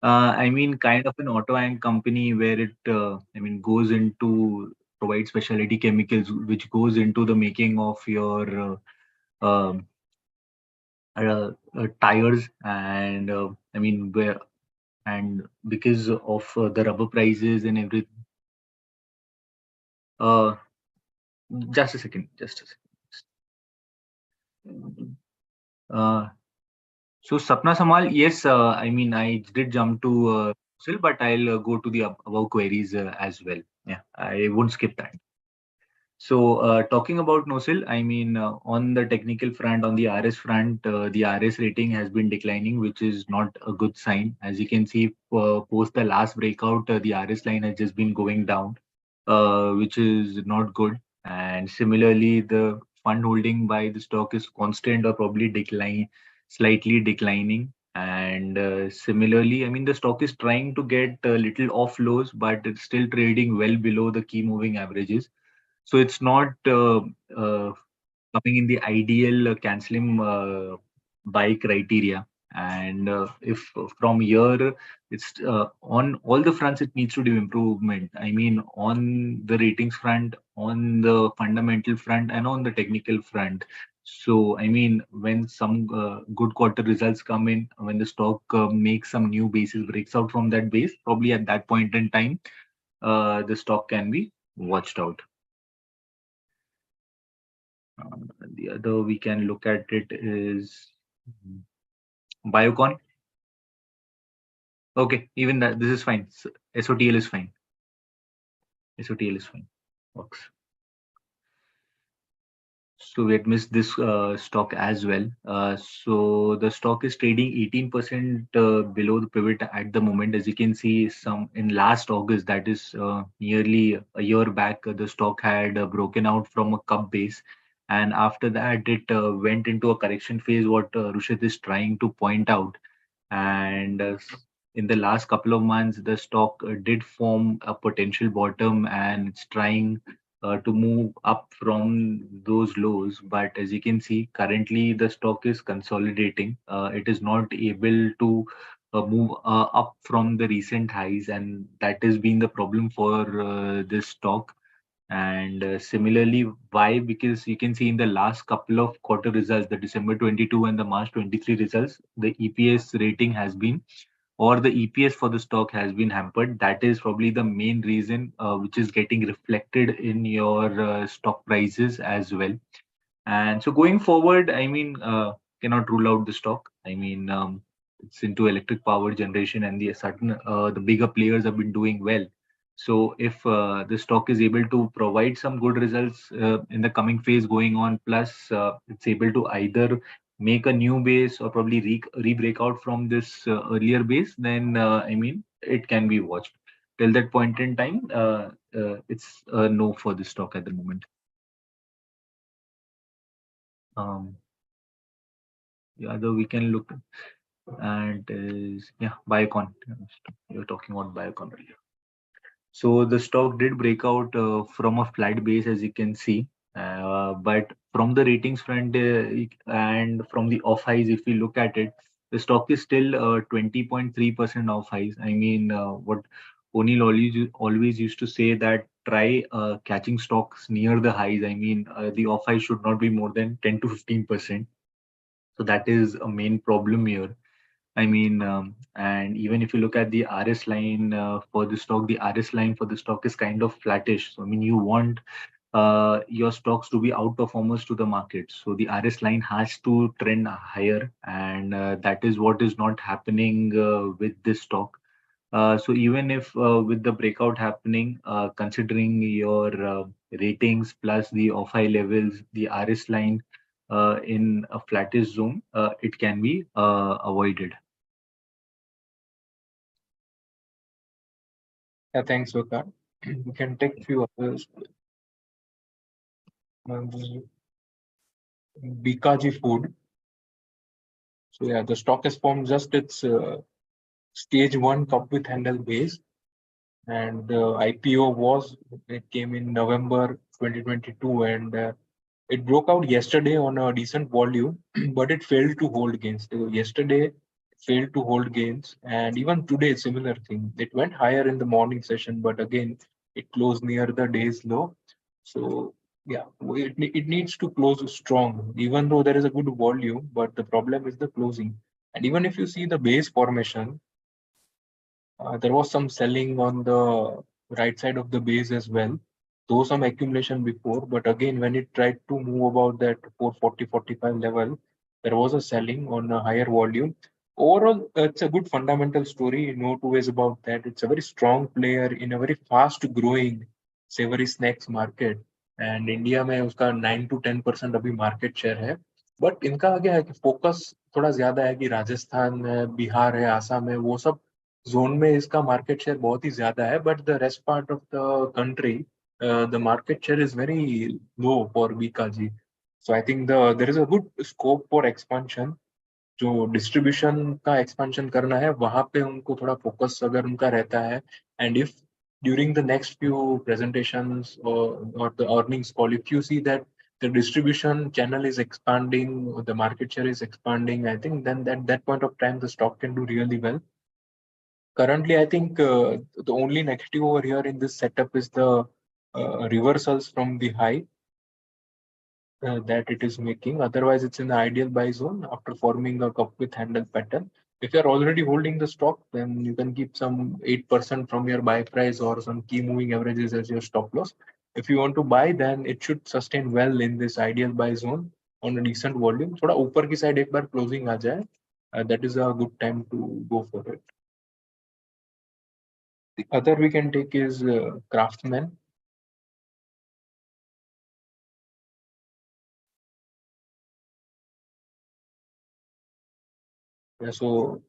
I mean, kind of an auto and company where it, I mean, goes into provide specialty chemicals, which goes into the making of your tires, and I mean, where and because of the rubber prices and everything. Uh, just a second, just a second. So Sapna Samal, yes, I mean, I did jump to Nocil, but I'll go to the above queries as well. Yeah, I won't skip that. So talking about Nocil, I mean, on the technical front, on the RS front, the RS rating has been declining, which is not a good sign. As you can see, post the last breakout, the RS line has just been going down, which is not good. And similarly, the fund holding by the stock is constant or probably slightly declining. And similarly, I mean, the stock is trying to get a little off lows, but it's still trading well below the key moving averages. So it's not coming in the ideal canceling buy criteria. And if from here, it's on all the fronts, it needs to do improvement. I mean, on the ratings front, on the fundamental front, and on the technical front. So, I mean, when some good quarter results come in, when the stock makes some new basis, breaks out from that base, probably at that point in time, the stock can be watched out. The other we can look at it is Biocon. Okay, even that this is fine. SOTL is fine. SOTL is fine. Works. So we had missed this stock as well. So the stock is trading 18% below the pivot at the moment. As you can see, some in last August, that is nearly a year back, the stock had broken out from a cup base. And after that, it went into a correction phase, what Rushit is trying to point out. And in the last couple of months, the stock did form a potential bottom, and it's trying to move up from those lows. But as you can see, currently the stock is consolidating. It is not able to move up from the recent highs, and that has been the problem for this stock. And similarly, why? Because you can see in the last couple of quarter results, the December 22 and the March 23 results, the EPS rating has been, or the EPS for the stock has been hampered. That is probably the main reason which is getting reflected in your stock prices as well. And so going forward, I mean, cannot rule out the stock. I mean, it's into electric power generation, and the bigger players have been doing well. So if the stock is able to provide some good results in the coming phase going on, plus it's able to either make a new base or probably re-break out from this earlier base, then I mean, it can be watched. Till that point in time, it's a no for the stock at the moment. Um, the other we can look at is, yeah, Biocon. You were talking about Biocon earlier. So the stock did break out from a flat base, as you can see. But from the ratings front and from the off highs, if we look at it, the stock is still 20.3% off highs. I mean, what O'Neill always used to say, that try catching stocks near the highs. I mean, the off highs should not be more than 10 to 15%. So that is a main problem here. I mean, and even if you look at the RS line for the stock, the RS line for the stock is kind of flattish. So, I mean, you want your stocks to be outperformers to the market. So the RS line has to trend higher, and that is what is not happening with this stock. So even if with the breakout happening, considering your ratings plus the off-high levels, the RS line in a flattish zone, it can be avoided. Yeah, thanks, Vikas. We can take few others. Bikaji Food. So yeah, the stock has formed just its stage 1 cup with handle base, and the it came in November 2022, and it broke out yesterday on a decent volume, but it failed to hold gains. So yesterday it failed to hold gains, and even today similar thing. It went higher in the morning session, but again it closed near the day's low. So yeah, it needs to close strong, even though there is a good volume, but the problem is the closing. And even if you see the base formation, there was some selling on the right side of the base as well, though some accumulation before. But again, when it tried to move about that 440, 45 level, there was a selling on a higher volume. Overall, it's a good fundamental story. No two ways about that. It's a very strong player in a very fast growing savory snacks market. And India में उसका 9 to 10% अभी market share है. But इनका क्या है कि focus थोड़ा ज्यादा है कि राजस्थान है, बिहार है, आसाम है, वो सब जोन में इसका मार्केट शेयर बहुत ही ज्यादा है. But the rest part of the country the market share is very low for Bikaji. So I think there is a good scope for expansion. जो डिस्ट्रीब्यूशन का एक्सपेंशन करना है वहां पे उनको थोड़ा फोकस अगर उनका रहता है, and if during the next few presentations or the earnings call, if you see that the distribution channel is expanding, the market share is expanding, I think then that point of time the stock can do really well. Currently, I think the only negative over here in this setup is the reversals from the high that it is making. Otherwise, it's in the ideal buy zone after forming a cup with handle pattern. If you're already holding the stock, then you can keep some 8% from your buy price or some key moving averages as your stop loss. If you want to buy, then it should sustain well in this ideal buy zone on a decent volume. थोड़ा ऊपर की side एक बार closing आ जाए, that is a good time to go for it. The other we can take is Craftsman. Yeah, so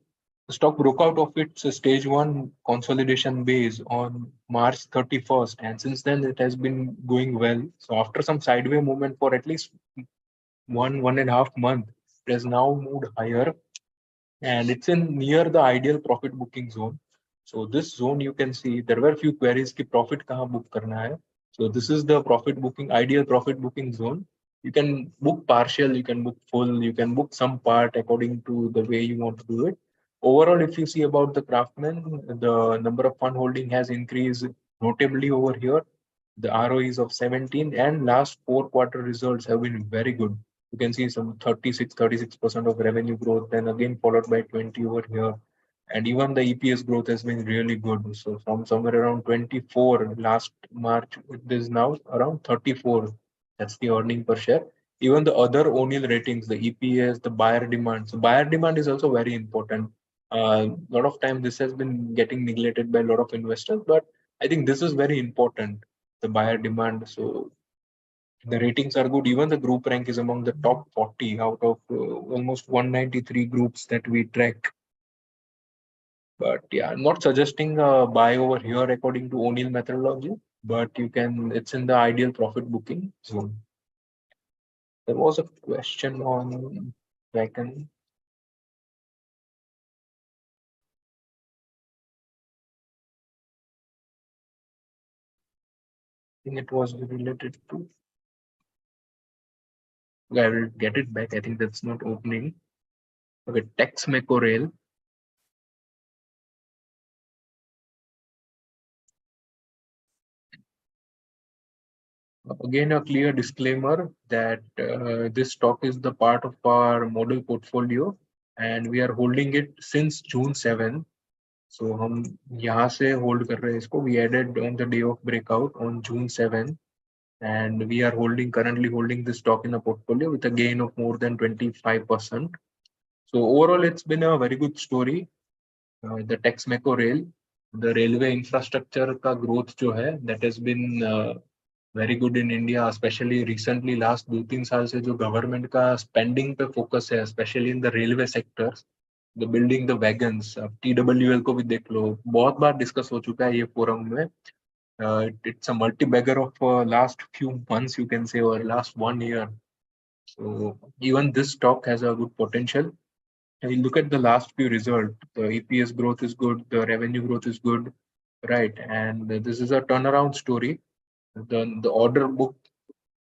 the stock broke out of its stage 1 consolidation base on March 31st, and since then it has been going well. So after some sideways movement for at least 1.5 months, it has now moved higher, and it's in near the ideal profit booking zone. So this zone you can see there were few queries ki profit kahan book karna hai. So this is the profit booking, ideal profit booking zone. You can book partial, you can book full, you can book some part according to the way you want to do it. Overall, if you see about the Craftsman, the number of fund holding has increased notably over here. The ROEs of 17 and last 4 quarter results have been very good. You can see some 36% of revenue growth, then again followed by 20 over here. And even the EPS growth has been really good. So from somewhere around 24 last March, it is now around 34. That's the earning per share. even the other O'Neill ratings, the EPS, the buyer demand. So buyer demand is also very important. A lot of time this has been getting neglected by a lot of investors, but I think this is very important, the buyer demand. So the ratings are good. Even the group rank is among the top 40 out of almost 193 groups that we track. But yeah, I'm not suggesting buy over here according to O'Neill methodology, but you can, it's in the ideal profit booking zone. There was a question on Vacan. I think it was related to, I will get it back. I think that's not opening. Okay, Texmaco Rail. Again, a clear disclaimer that this stock is the part of our model portfolio and we are holding it since June 7. So हम यहाँ से hold कर रहे हैं इसको. We added on the day of breakout on June 7, and we are currently holding this stock in a portfolio with a gain of more than 25%. So overall, it's been a very good story. The Texmaco Rail, the railway infrastructure का growth जो है, that has been very good in India, especially recently last 2-3 साल से जो government का spending पे focus है, especially in the railway sectors, the building the wagons. TWL को भी देख लो, बहुत बार discuss हो चुका है ये forum में. It's a multi-bagger of last few months, you can say, or last 1 year. So even this stock has a good potential. You look at the last few results, the EPS growth is good, the revenue growth is good, right? And this is a turnaround story. The order book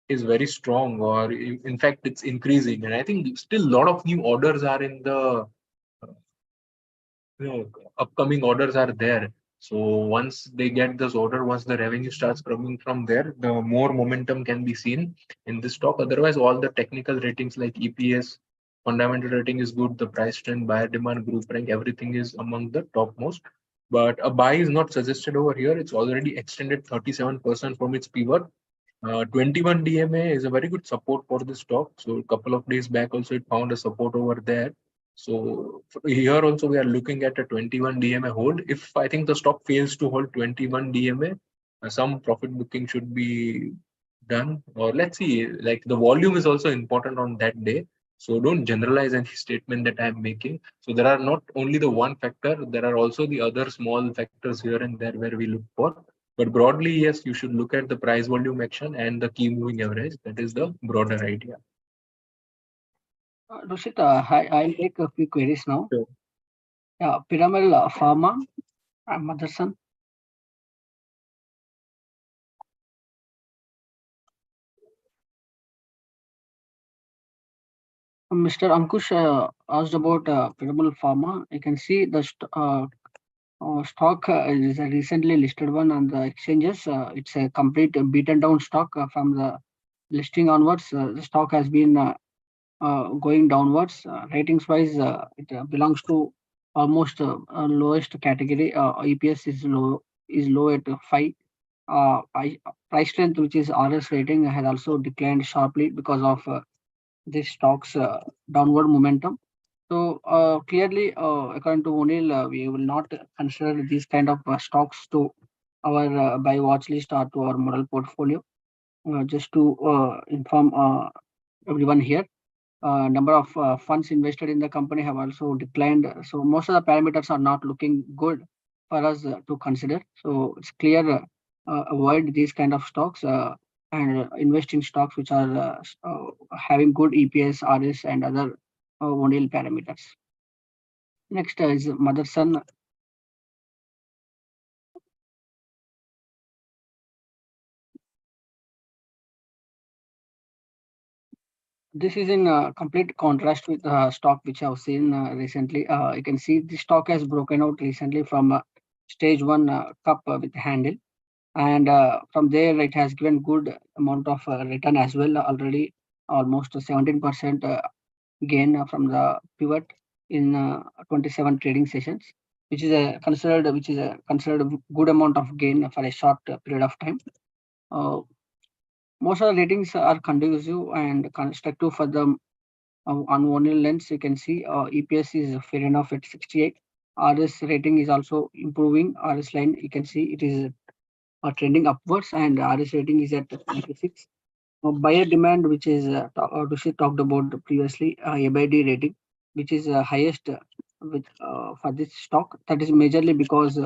is very strong, or in fact, it's increasing. And I think still a lot of new orders are in the upcoming orders are there. So once they get this order, once the revenue starts coming from there, the more momentum can be seen in this stock. Otherwise, all the technical ratings like EPS, fundamental rating is good, the price trend, buyer demand, group rank, everything is among the topmost. But a buy is not suggested over here. It's already extended 37% from its pivot. 21 DMA is a very good support for the stock. So a couple of days back also it found a support over there. So here also we are looking at a 21 DMA hold. If I think the stock fails to hold 21 DMA, some profit booking should be done. Or let's see, like the volume is also important on that day. So don't generalize any statement that I'm making. So there are not only the one factor, there are also the other small factors here and there where we look for. But broadly, yes, you should look at the price volume action and the key moving average. That is the broader idea. Rushit, I'll take a few queries now. Sure. Yeah, Piramal Pharma, Motherson. Mr. Ankush asked about Piramal Pharma. You can see the stock is a recently listed one on the exchanges. It's a complete beaten down stock from the listing onwards. The stock has been going downwards. Ratings wise, it belongs to almost lowest category. EPS is low at 5. Price strength, which is RS rating, has also declined sharply because of this stock's downward momentum. So clearly, according to O'Neill, we will not consider these kind of stocks to our buy watch list or to our model portfolio. Just to inform everyone here, number of funds invested in the company have also declined. So most of the parameters are not looking good for us to consider. So it's clear, avoid these kind of stocks and invest in stocks which are having good EPS, RS, and other O'Neill parameters. Next is Motherson. This is in complete contrast with stock which I've seen recently. You can see the stock has broken out recently from stage 1 cup with handle, and from there it has given good amount of return as well. Already almost 17% gain from the pivot in 27 trading sessions, which is a considered good amount of gain for a short period of time. most of the ratings are conducive and constructive for the on one lens. You can see EPS is fair enough at 68. RS rating is also improving. RS line, you can see it is trending upwards, and RS rating is at 26. Buyer demand, which is Rishi talked about previously, ABD rating, which is highest for this stock. That is majorly because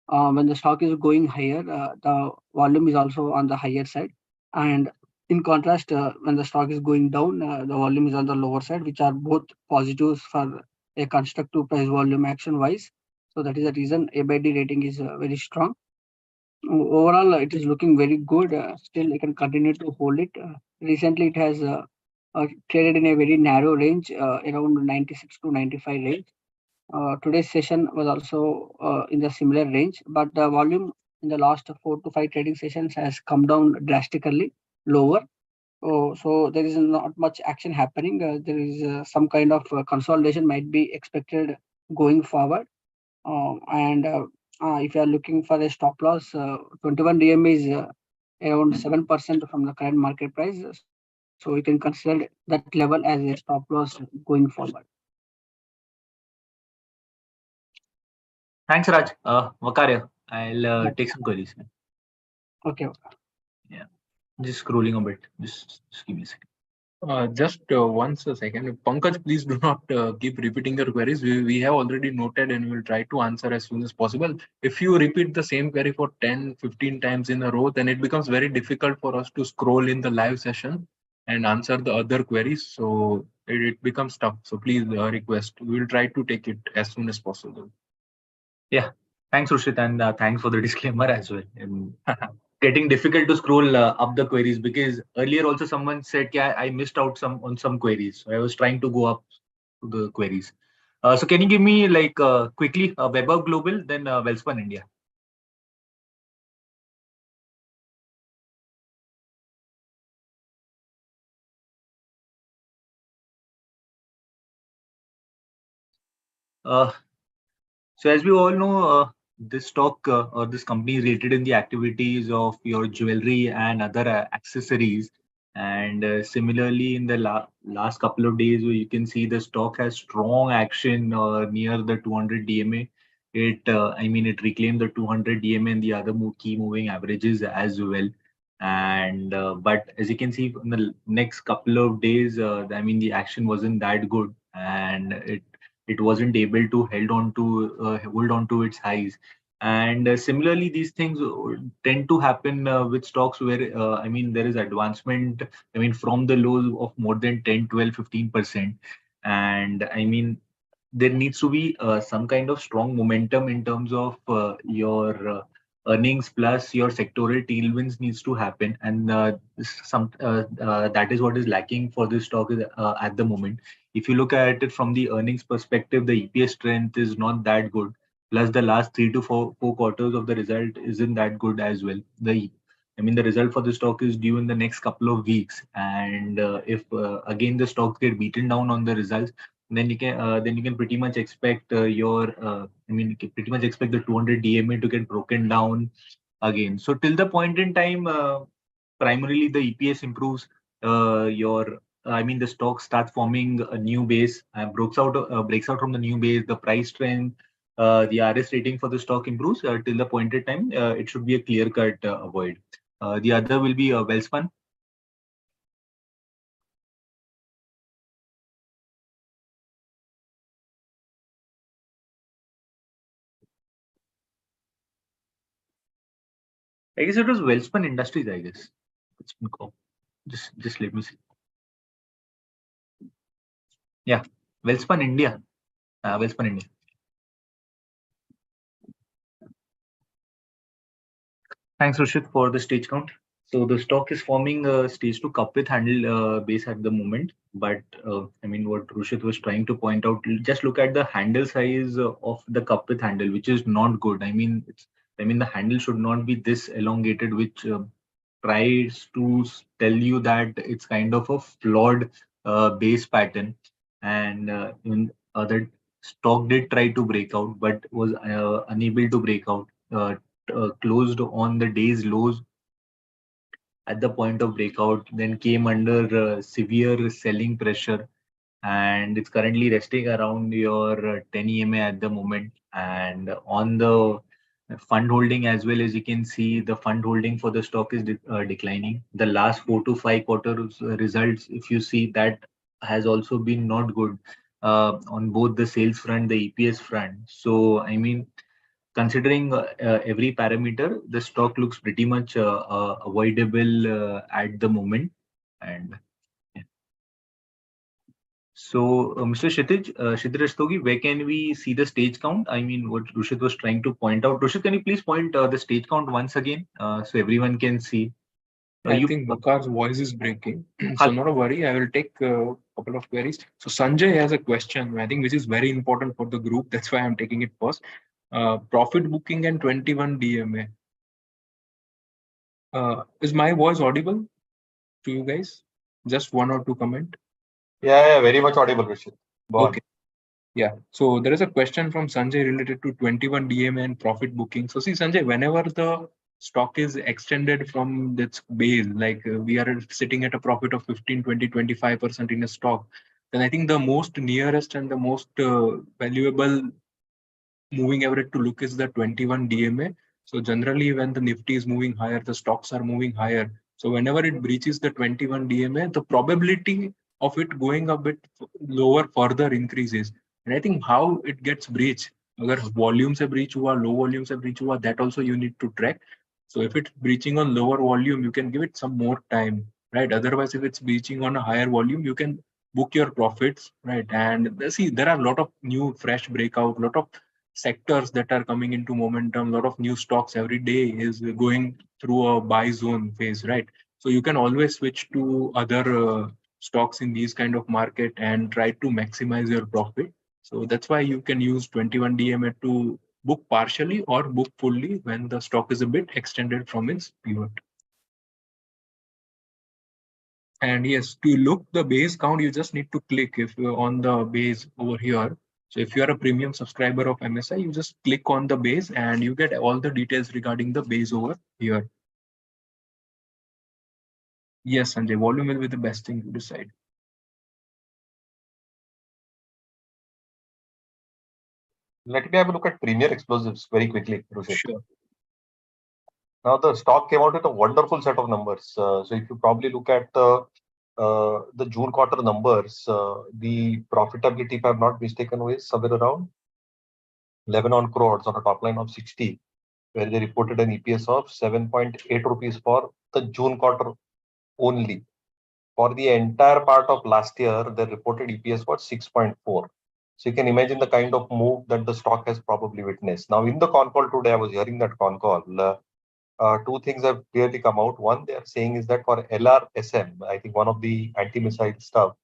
when the stock is going higher, the volume is also on the higher side. And in contrast, when the stock is going down, the volume is on the lower side, which are both positives for a constructive price volume action wise. So that is the reason ABD rating is very strong. Overall, it is looking very good. Still, I can continue to hold it. Recently, it has traded in a very narrow range, around 96 to 95 range. Today's session was also in the similar range, but the volume in the last 4 to 5 trading sessions has come down drastically lower. So there is not much action happening. There is some kind of consolidation might be expected going forward. And if you are looking for a stop loss, 21 DM is around 7% from the current market price. So you can consider that level as a stop loss going forward. Thanks, Raj. Vakarya, I'll take some queries. Okay. Yeah, just scrolling a bit. Just give me a second. Just once a second. Pankaj, please do not keep repeating your queries. We have already noted and we'll try to answer as soon as possible. If you repeat the same query for 10, 15 times in a row, then it becomes very difficult for us to scroll in the live session and answer the other queries. So it becomes tough. So please request. We'll try to take it as soon as possible. Yeah, thanks, Rushit, and thanks for the disclaimer as well. Getting difficult to scroll up the queries because earlier also someone said, yeah, I missed out on some queries. So I was trying to go up to the queries. So can you give me like quickly Vaibhav Global, then Welspun India? So as we all know, this stock or this company is rated in the activities of your jewelry and other accessories. And similarly, in the last couple of days, you can see the stock has strong action near the 200 DMA. I mean, it reclaimed the 200 DMA and the other key moving averages as well. And but as you can see, in the next couple of days, I mean, the action wasn't that good, and it wasn't able to hold on to its highs. And similarly, these things tend to happen with stocks where I mean there is advancement, I mean, from the lows of more than 10, 12, 15%. And I mean there needs to be some kind of strong momentum in terms of your earnings plus your sectoral tailwinds needs to happen, and that is what is lacking for this stock at the moment. If you look at it from the earnings perspective, the EPS strength is not that good. Plus, the last 3 to 4 quarters of the result isn't that good as well. I mean, the result for the stock is due in the next couple of weeks, and if again the stocks get beaten down on the results, then you can pretty much expect I mean, you can pretty much expect the 200 DMA to get broken down again. So till the point in time, primarily the EPS improves, your I mean the stock starts forming a new base and breaks out from the new base. The price trend, the RS rating for the stock improves till the point in time. It should be a clear cut avoid. The other will be Welspun. I guess it was Welspun Industries. I guess it's been called. Just let me see. Yeah, Welspun India. Welspun India. Thanks, Rushit, for the stage count. So the stock is forming a stage 2 cup with handle base at the moment. But I mean, what Rushit was trying to point out, just look at the handle size of the cup with handle, which is not good. I mean, the handle should not be this elongated, which tries to tell you that it's kind of a flawed base pattern. And in other stock did try to break out, but was unable to break out. Closed on the day's lows at the point of breakout, then came under severe selling pressure, and it's currently resting around your 10 EMA at the moment. And on the fund holding as well, as you can see, the fund holding for the stock is declining. The last 4 to 5 quarters results, if you see, that has also been not good on both the sales front, the EPS front. So I mean, considering every parameter, the stock looks pretty much avoidable at the moment. And yeah. So, Mr. Kshitij Rastogi, where can we see the stage count? I mean, what Rushit was trying to point out. Rushit, can you please point the stage count once again so everyone can see? I think Mukar's voice is breaking. So not a worry, I will take a couple of queries. So Sanjay has a question, I think, which is very important for the group. That's why I'm taking it first. Profit booking and 21 DMA. Is my voice audible to you guys? Just one or two comment. Yeah, very much audible, Rishit. Okay. Yeah. So there is a question from Sanjay related to 21 DMA and profit booking. So see, Sanjay, whenever the stock is extended from its base, like we are sitting at a profit of 15, 20, 25% in a stock, then I think the most nearest and the most valuable moving average to look is the 21 DMA. So generally, when the Nifty is moving higher, the stocks are moving higher. So whenever it breaches the 21 DMA, the probability of it going a bit lower further increases. And I think how it gets breached, whether volumes have breached, low volumes have breached, that also you need to track. So if it's breaching on lower volume, you can give it some more time, right? Otherwise, if it's breaching on a higher volume, you can book your profits, right? And see, there are a lot of new fresh breakout, lot of sectors that are coming into momentum. A lot of new stocks every day is going through a buy zone phase, right? So you can always switch to other stocks in these kind of market and try to maximize your profit. So that's why you can use 21 DMA to book partially or book fully when the stock is a bit extended from its pivot. And yes, to look the base count, you just need to click if you're on the base over here. So if you are a premium subscriber of MSI, you just click on the base and you get all the details regarding the base over here. Yes, Sanjay, volume will be the best thing to decide. Let me have a look at Premier Explosives very quickly, Rushit. Sure. Now the stock came out with a wonderful set of numbers. So if you probably look at the June quarter numbers, the profitability, if I'm not mistaken, was somewhere around 11 on crores on a top line of 60, where they reported an EPS of 7.8 rupees for the June quarter only. For the entire part of last year, the reported EPS was 6.4. So you can imagine the kind of move that the stock has probably witnessed. Now, in the con call today, I was hearing that con call. Two things have clearly come out. One, they are saying is that for LRSM, I think one of the anti-missile stuff,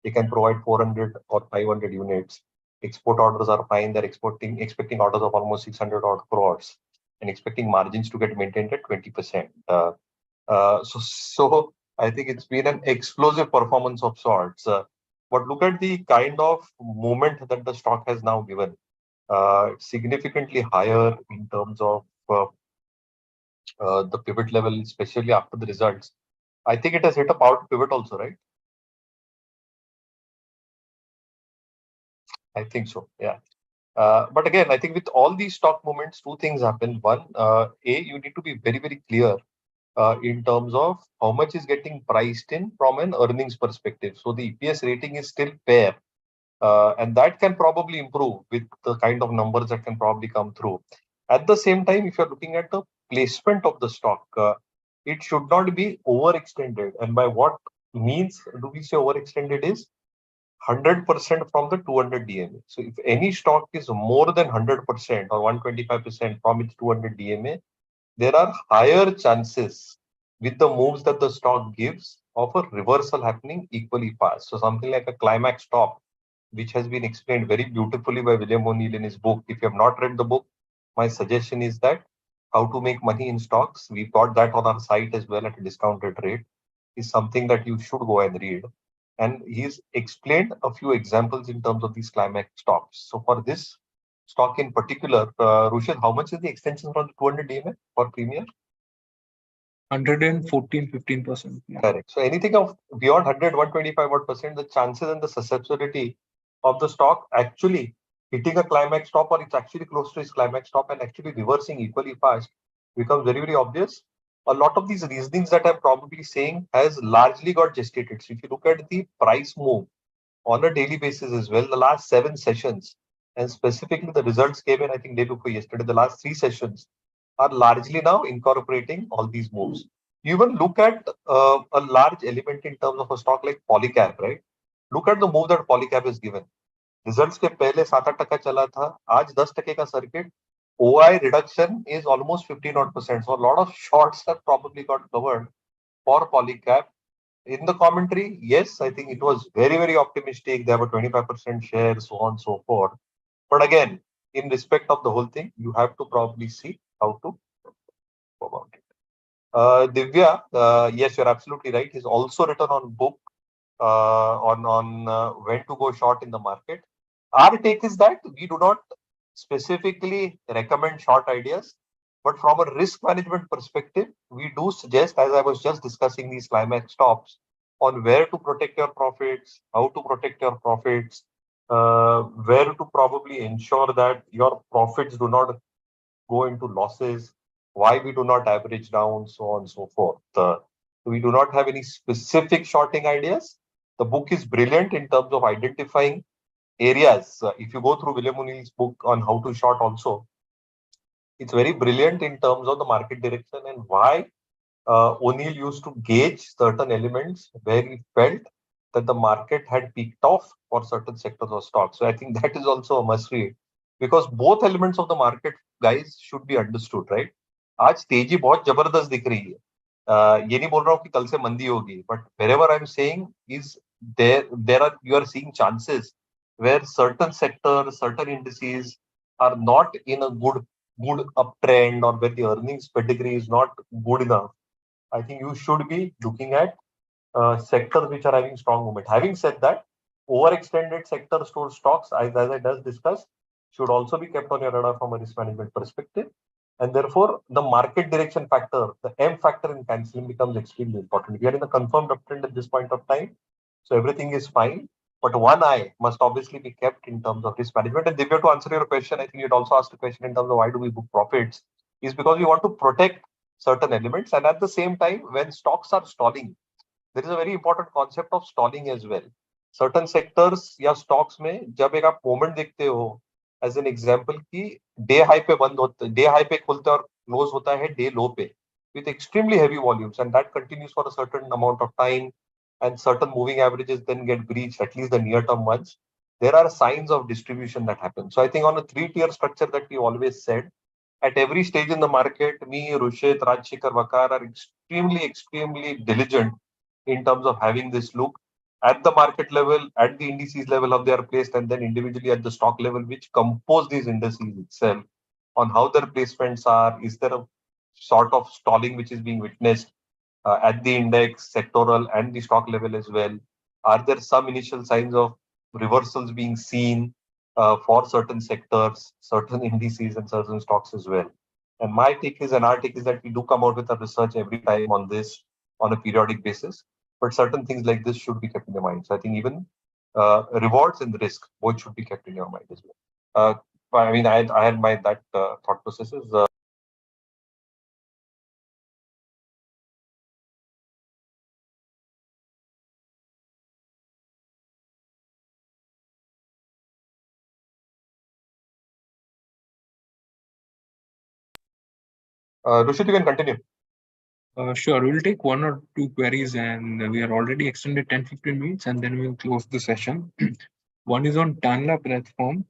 they can provide 400 or 500 units. Export orders are fine. They're expecting orders of almost 600 odd crores and expecting margins to get maintained at 20%. So I think it's been an explosive performance of sorts. But look at the kind of movement that the stock has now given. Significantly higher in terms of the pivot level, especially after the results. I think it has hit a power pivot also, right? I think so, yeah. But again, I think with all these stock movements, two things happen. One, you need to be very, very clear in terms of how much is getting priced in from an earnings perspective. So the EPS rating is still fair. And that can probably improve with the kind of numbers that can probably come through. At the same time, if you're looking at the placement of the stock, it should not be overextended. And by what means do we say overextended is 100% from the 200 DMA. So if any stock is more than 100% or 125% from its 200 DMA, there are higher chances with the moves that the stock gives of a reversal happening equally fast. So something like a climax top, which has been explained very beautifully by William O'Neill in his book. If you have not read the book, my suggestion is that How to Make Money in Stocks. We've got that on our site as well at a discounted rate. Is something that you should go and read. And he's explained a few examples in terms of these climax stocks. So for this stock in particular, Rushil, how much is the extension from the 200 DMA for Premier? 114, 15%. Yeah. Correct. So anything of beyond 100, 125%, the chances and the susceptibility of the stock actually hitting a climax stop, or it's actually close to its climax stop and actually reversing equally fast, becomes very, very obvious. A lot of these reasonings that I'm probably saying has largely got gestated. So if you look at the price move on a daily basis as well, the last 7 sessions, and specifically the results came in, I think, day before yesterday, the last 3 sessions are largely now incorporating all these moves. You even look at a large element in terms of a stock like Polycab, right? Look at the move that Polycab has given. Results के पहले 7-8% चला था, आज 10% का circuit. OI reduction is almost 15%. So a lot of shorts have probably got covered for Polycab. In the commentary, yes, I think it was very, very optimistic. They have a 25% share, so on and so forth. But again, in respect of the whole thing, you have to probably see how to go about it. Divya, yes, you're absolutely right. He's also written on book on when to go short in the market. Our take is that we do not specifically recommend short ideas, but from a risk management perspective, we do suggest, as I was just discussing these climax stops, on where to protect your profits, how to protect your profits, where to probably ensure that your profits do not go into losses, why we do not average down, so on and so forth. We do not have any specific shorting ideas. The book is brilliant in terms of identifying areas. If you go through William O'Neill's book on how to short also, it's very brilliant in terms of the market direction and why O'Neill used to gauge certain elements where he felt that the market had peaked off for certain sectors of stocks. So I think that is also a must read, because both elements of the market, guys, should be understood, right? आज तेजी बहुत जबरदस्त दिख रही है. ये नहीं बोल रहा हूँ कि कल से मंदी होगी, but wherever I'm saying is you are seeing chances where certain sectors, certain indices are not in a good uptrend, or where the earnings pedigree is not good enough. I think you should be looking at sectors which are having strong movement. Having said that, overextended sector store stocks, as I just discussed, should also be kept on your radar from a risk management perspective. And therefore, the market direction factor, the M factor in cancelling, becomes extremely important. We are in a confirmed uptrend at this point of time, so everything is fine. But one eye must obviously be kept in terms of risk management. And Divya, to answer your question, I think you'd also asked a question in terms of why do we book profits, is because we want to protect certain elements. And at the same time, when stocks are stalling, there is a very important concept of stalling as well. Certain sectors या stocks में जब एक आप moment देखते हो, as an example कि day high पे बंद होता है, day high पे खुलता है और close होता है day low पे, with extremely heavy volumes, and that continues for a certain amount of time, and certain moving averages then get breached, at least the near term ones. There are signs of distribution that happen. So I think on a 3-tier structure that we always said, at every stage in the market, me, Rushit, Rajshekhar, Vakar are extremely diligent in terms of having this look at the market level, at the indices level how they are placed, and then individually at the stock level, which compose these indices itself, on how their placements are. Is there a sort of stalling which is being witnessed at the index, sectoral, and the stock level as well? Are there some initial signs of reversals being seen for certain sectors, certain indices, and certain stocks as well? And my take is, and our take is, that we do come out with a research every time on this on a periodic basis. But certain things like this should be kept in your mind. So I think even rewards and risk both should be kept in your mind as well. I mean, I had my that thought processes. Rushit, you can continue. Sure, we'll take 1 or 2 queries, and we are already extended 10-15 minutes, and then we'll close the session. One is on Tanla platform.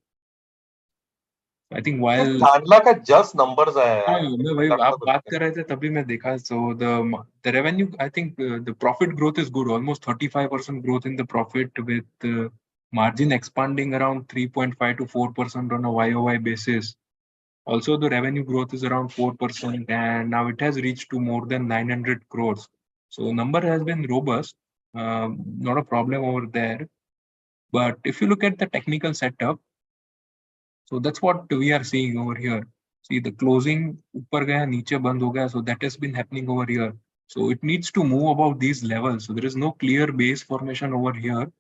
I think while Tanla का just numbers आया है. मैं वही आप बात कर रहे थे तभी मैं देखा. So the revenue, I think the profit growth is good, almost 35% growth in the profit, with margin expanding around 3.5 to 4% on a YOY basis. Also, the revenue growth is around 4%, and now it has reached to more than 900 crores. So number has been robust, not a problem over there. But if you look at the technical setup, so that's what we are seeing over here. See the closing ऊपर गया नीचे बंद हो गया, so that has been happening over here. So it needs to move above these levels. So there is no clear base formation over here.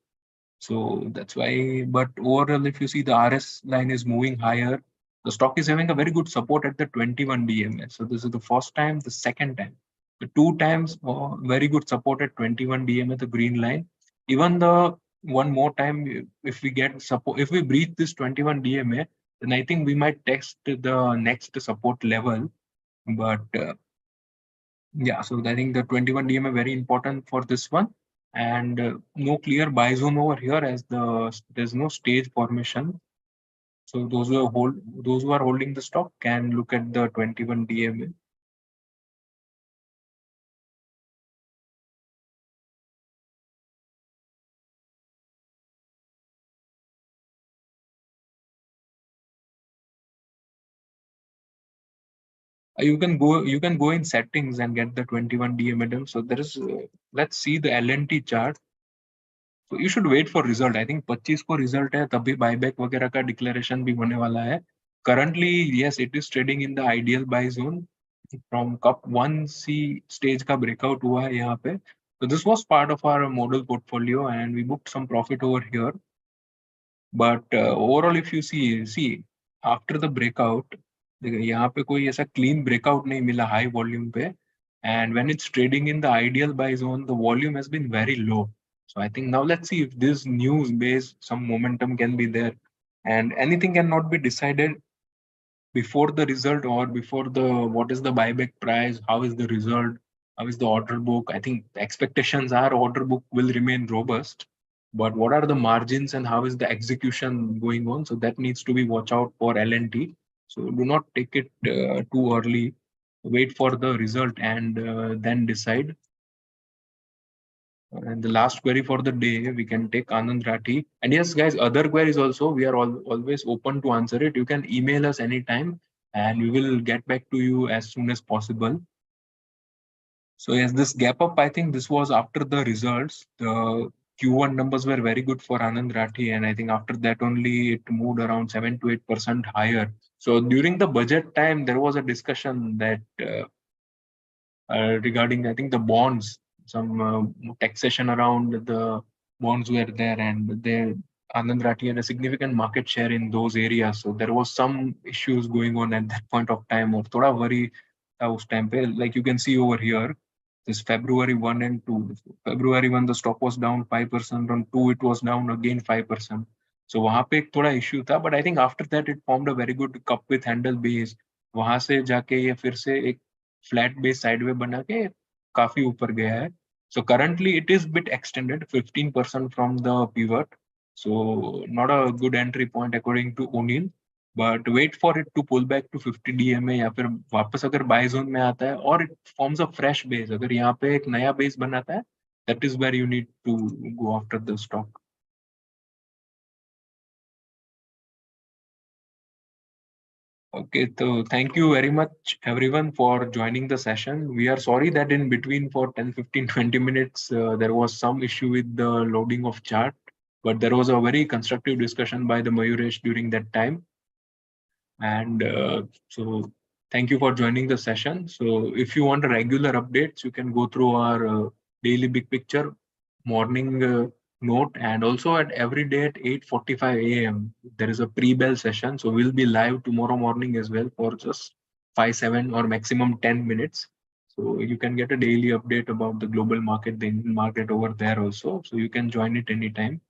So that's why, but overall, if you see the RS line is moving higher, the stock is having a very good support at the 21 DMA. So this is the first time, the second time. The two times, very good support at 21 DMA, the green line. Even the one more time, if we get support, if we breach this 21 DMA, then I think we might test the next support level. But yeah, so I think the 21 DMA very important for this one, and no clear buy zone over here as there's no stage formation. So those who are holding the stock can look at the 21 DMA. You can go in settings and get the 21 DMA. So there is let's see the LNT chart. So you should wait for result. I think 25 को result है तभी buyback वगैरह का declaration भी होने वाला है. Currently, yes, it is trading in the ideal buy zone. From cup 1C stage का breakout हुआ है यहाँ पे. So this was part of our model portfolio and we booked some profit over here. But overall, if you see after the breakout, यहाँ पे कोई ऐसा clean breakout नहीं मिला high volume पे. And when it's trading in the ideal buy zone, the volume has been very low. So I think now let's see if this news base, some momentum can be there, and anything cannot be decided before the result or before the what is the buyback price, how is the result, how is the order book. I think the expectations are order book will remain robust, but what are the margins and how is the execution going on? So that needs to be watch out for LNT. So do not take it too early. Wait for the result and then decide. And the last query for the day, we can take Anandh Rathi. And yes, guys, other queries also, we are always open to answer it. You can email us anytime and we will get back to you as soon as possible. So yes, this gap up, I think this was after the results. The Q1 numbers were very good for Anandh Rathi. And I think after that only it moved around 7 to 8% higher. So during the budget time, there was a discussion that regarding, I think, the bonds, some taxation around the bonds were there, and Anand Rathi had a significant market share in those areas. So there was some issues going on at that point of time. Or thoda worry था उस time पे, like you can see over here, this February 1 and 2. February 1, the stock was down 5%. On 2, it was down again 5%. So वहाँ पे एक थोड़ा issue था, but I think after that it formed a very good cup with handle base. वहाँ से जाके ये फिर से एक फ्लैट बेस साइडवे बना के काफी ऊपर गया है. So currently it is bit extended 15% from the pivot. So not a good entry point according to O'Neill. But wait for it to pull back to 50 DMA या फिर वापस अगर buy zone में आता है और it forms a fresh base. अगर यहाँ पे एक नया base बनाता है, that is where you need to go after the stock. Okay, so thank you very much everyone for joining the session. We are sorry that in between for 10, 15, 20 minutes, there was some issue with the loading of chart, but there was a very constructive discussion by the Mayuresh during that time. And so thank you for joining the session. So if you want regular updates, you can go through our daily big picture, morning note, and also at every day at 8:45 a.m. there is a pre-bell session. So we'll be live tomorrow morning as well for just 5, 7 or maximum 10 minutes. So you can get a daily update about the global market, the Indian market over there also. So you can join it anytime.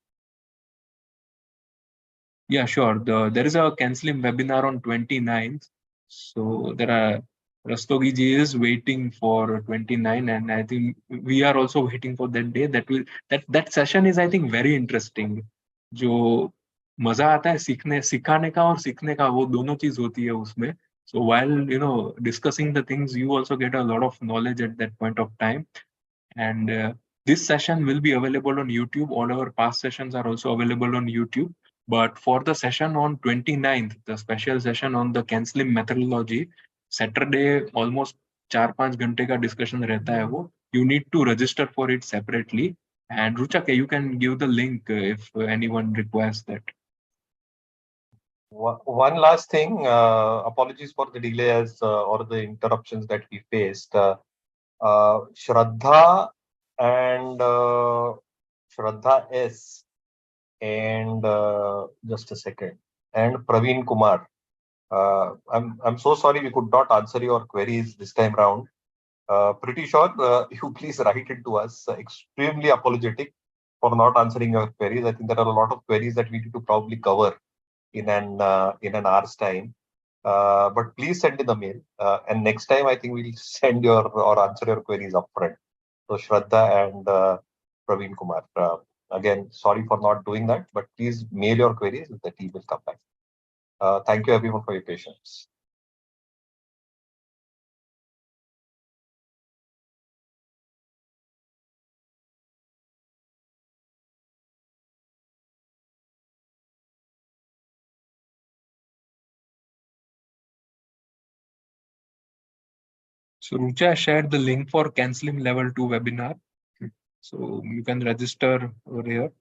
Yeah, sure. There is a canceling webinar on 29th. So there are Rastogi ji is waiting for 29, and I think we are also waiting for that day. That session is, I think, very interesting. जो मजा आता है सिखाने का और सीखने का, वो दोनों चीज होती है उसमें. So while discussing the things, you also get a lot of knowledge at that point of time. And this session will be available on YouTube. All our past sessions are also available on YouTube. But for the session on 29th, the special session on the canceling methodology, Saturday almost 4-5 घंटे का discussion रहता है वो. You need to register for it separately. And Ruchak, you can give the link if anyone requires that. One last thing, apologies for the delay or the interruptions that we faced. Shraddha and Shraddha S and just a second, and Praveen Kumar. I'm so sorry we could not answer your queries this time round. Pretty sure you please write it to us. Extremely apologetic for not answering your queries. I think there are a lot of queries that we need to probably cover in an hour's time. But please send in the mail. And next time, I think we'll send your or answer your queries upfront. So Shraddha and Praveen Kumar. Again, sorry for not doing that, but please mail your queries. The team will come back. Thank you everyone for your patience. So Rucha shared the link for canceling level 2 webinar. So you can register over here.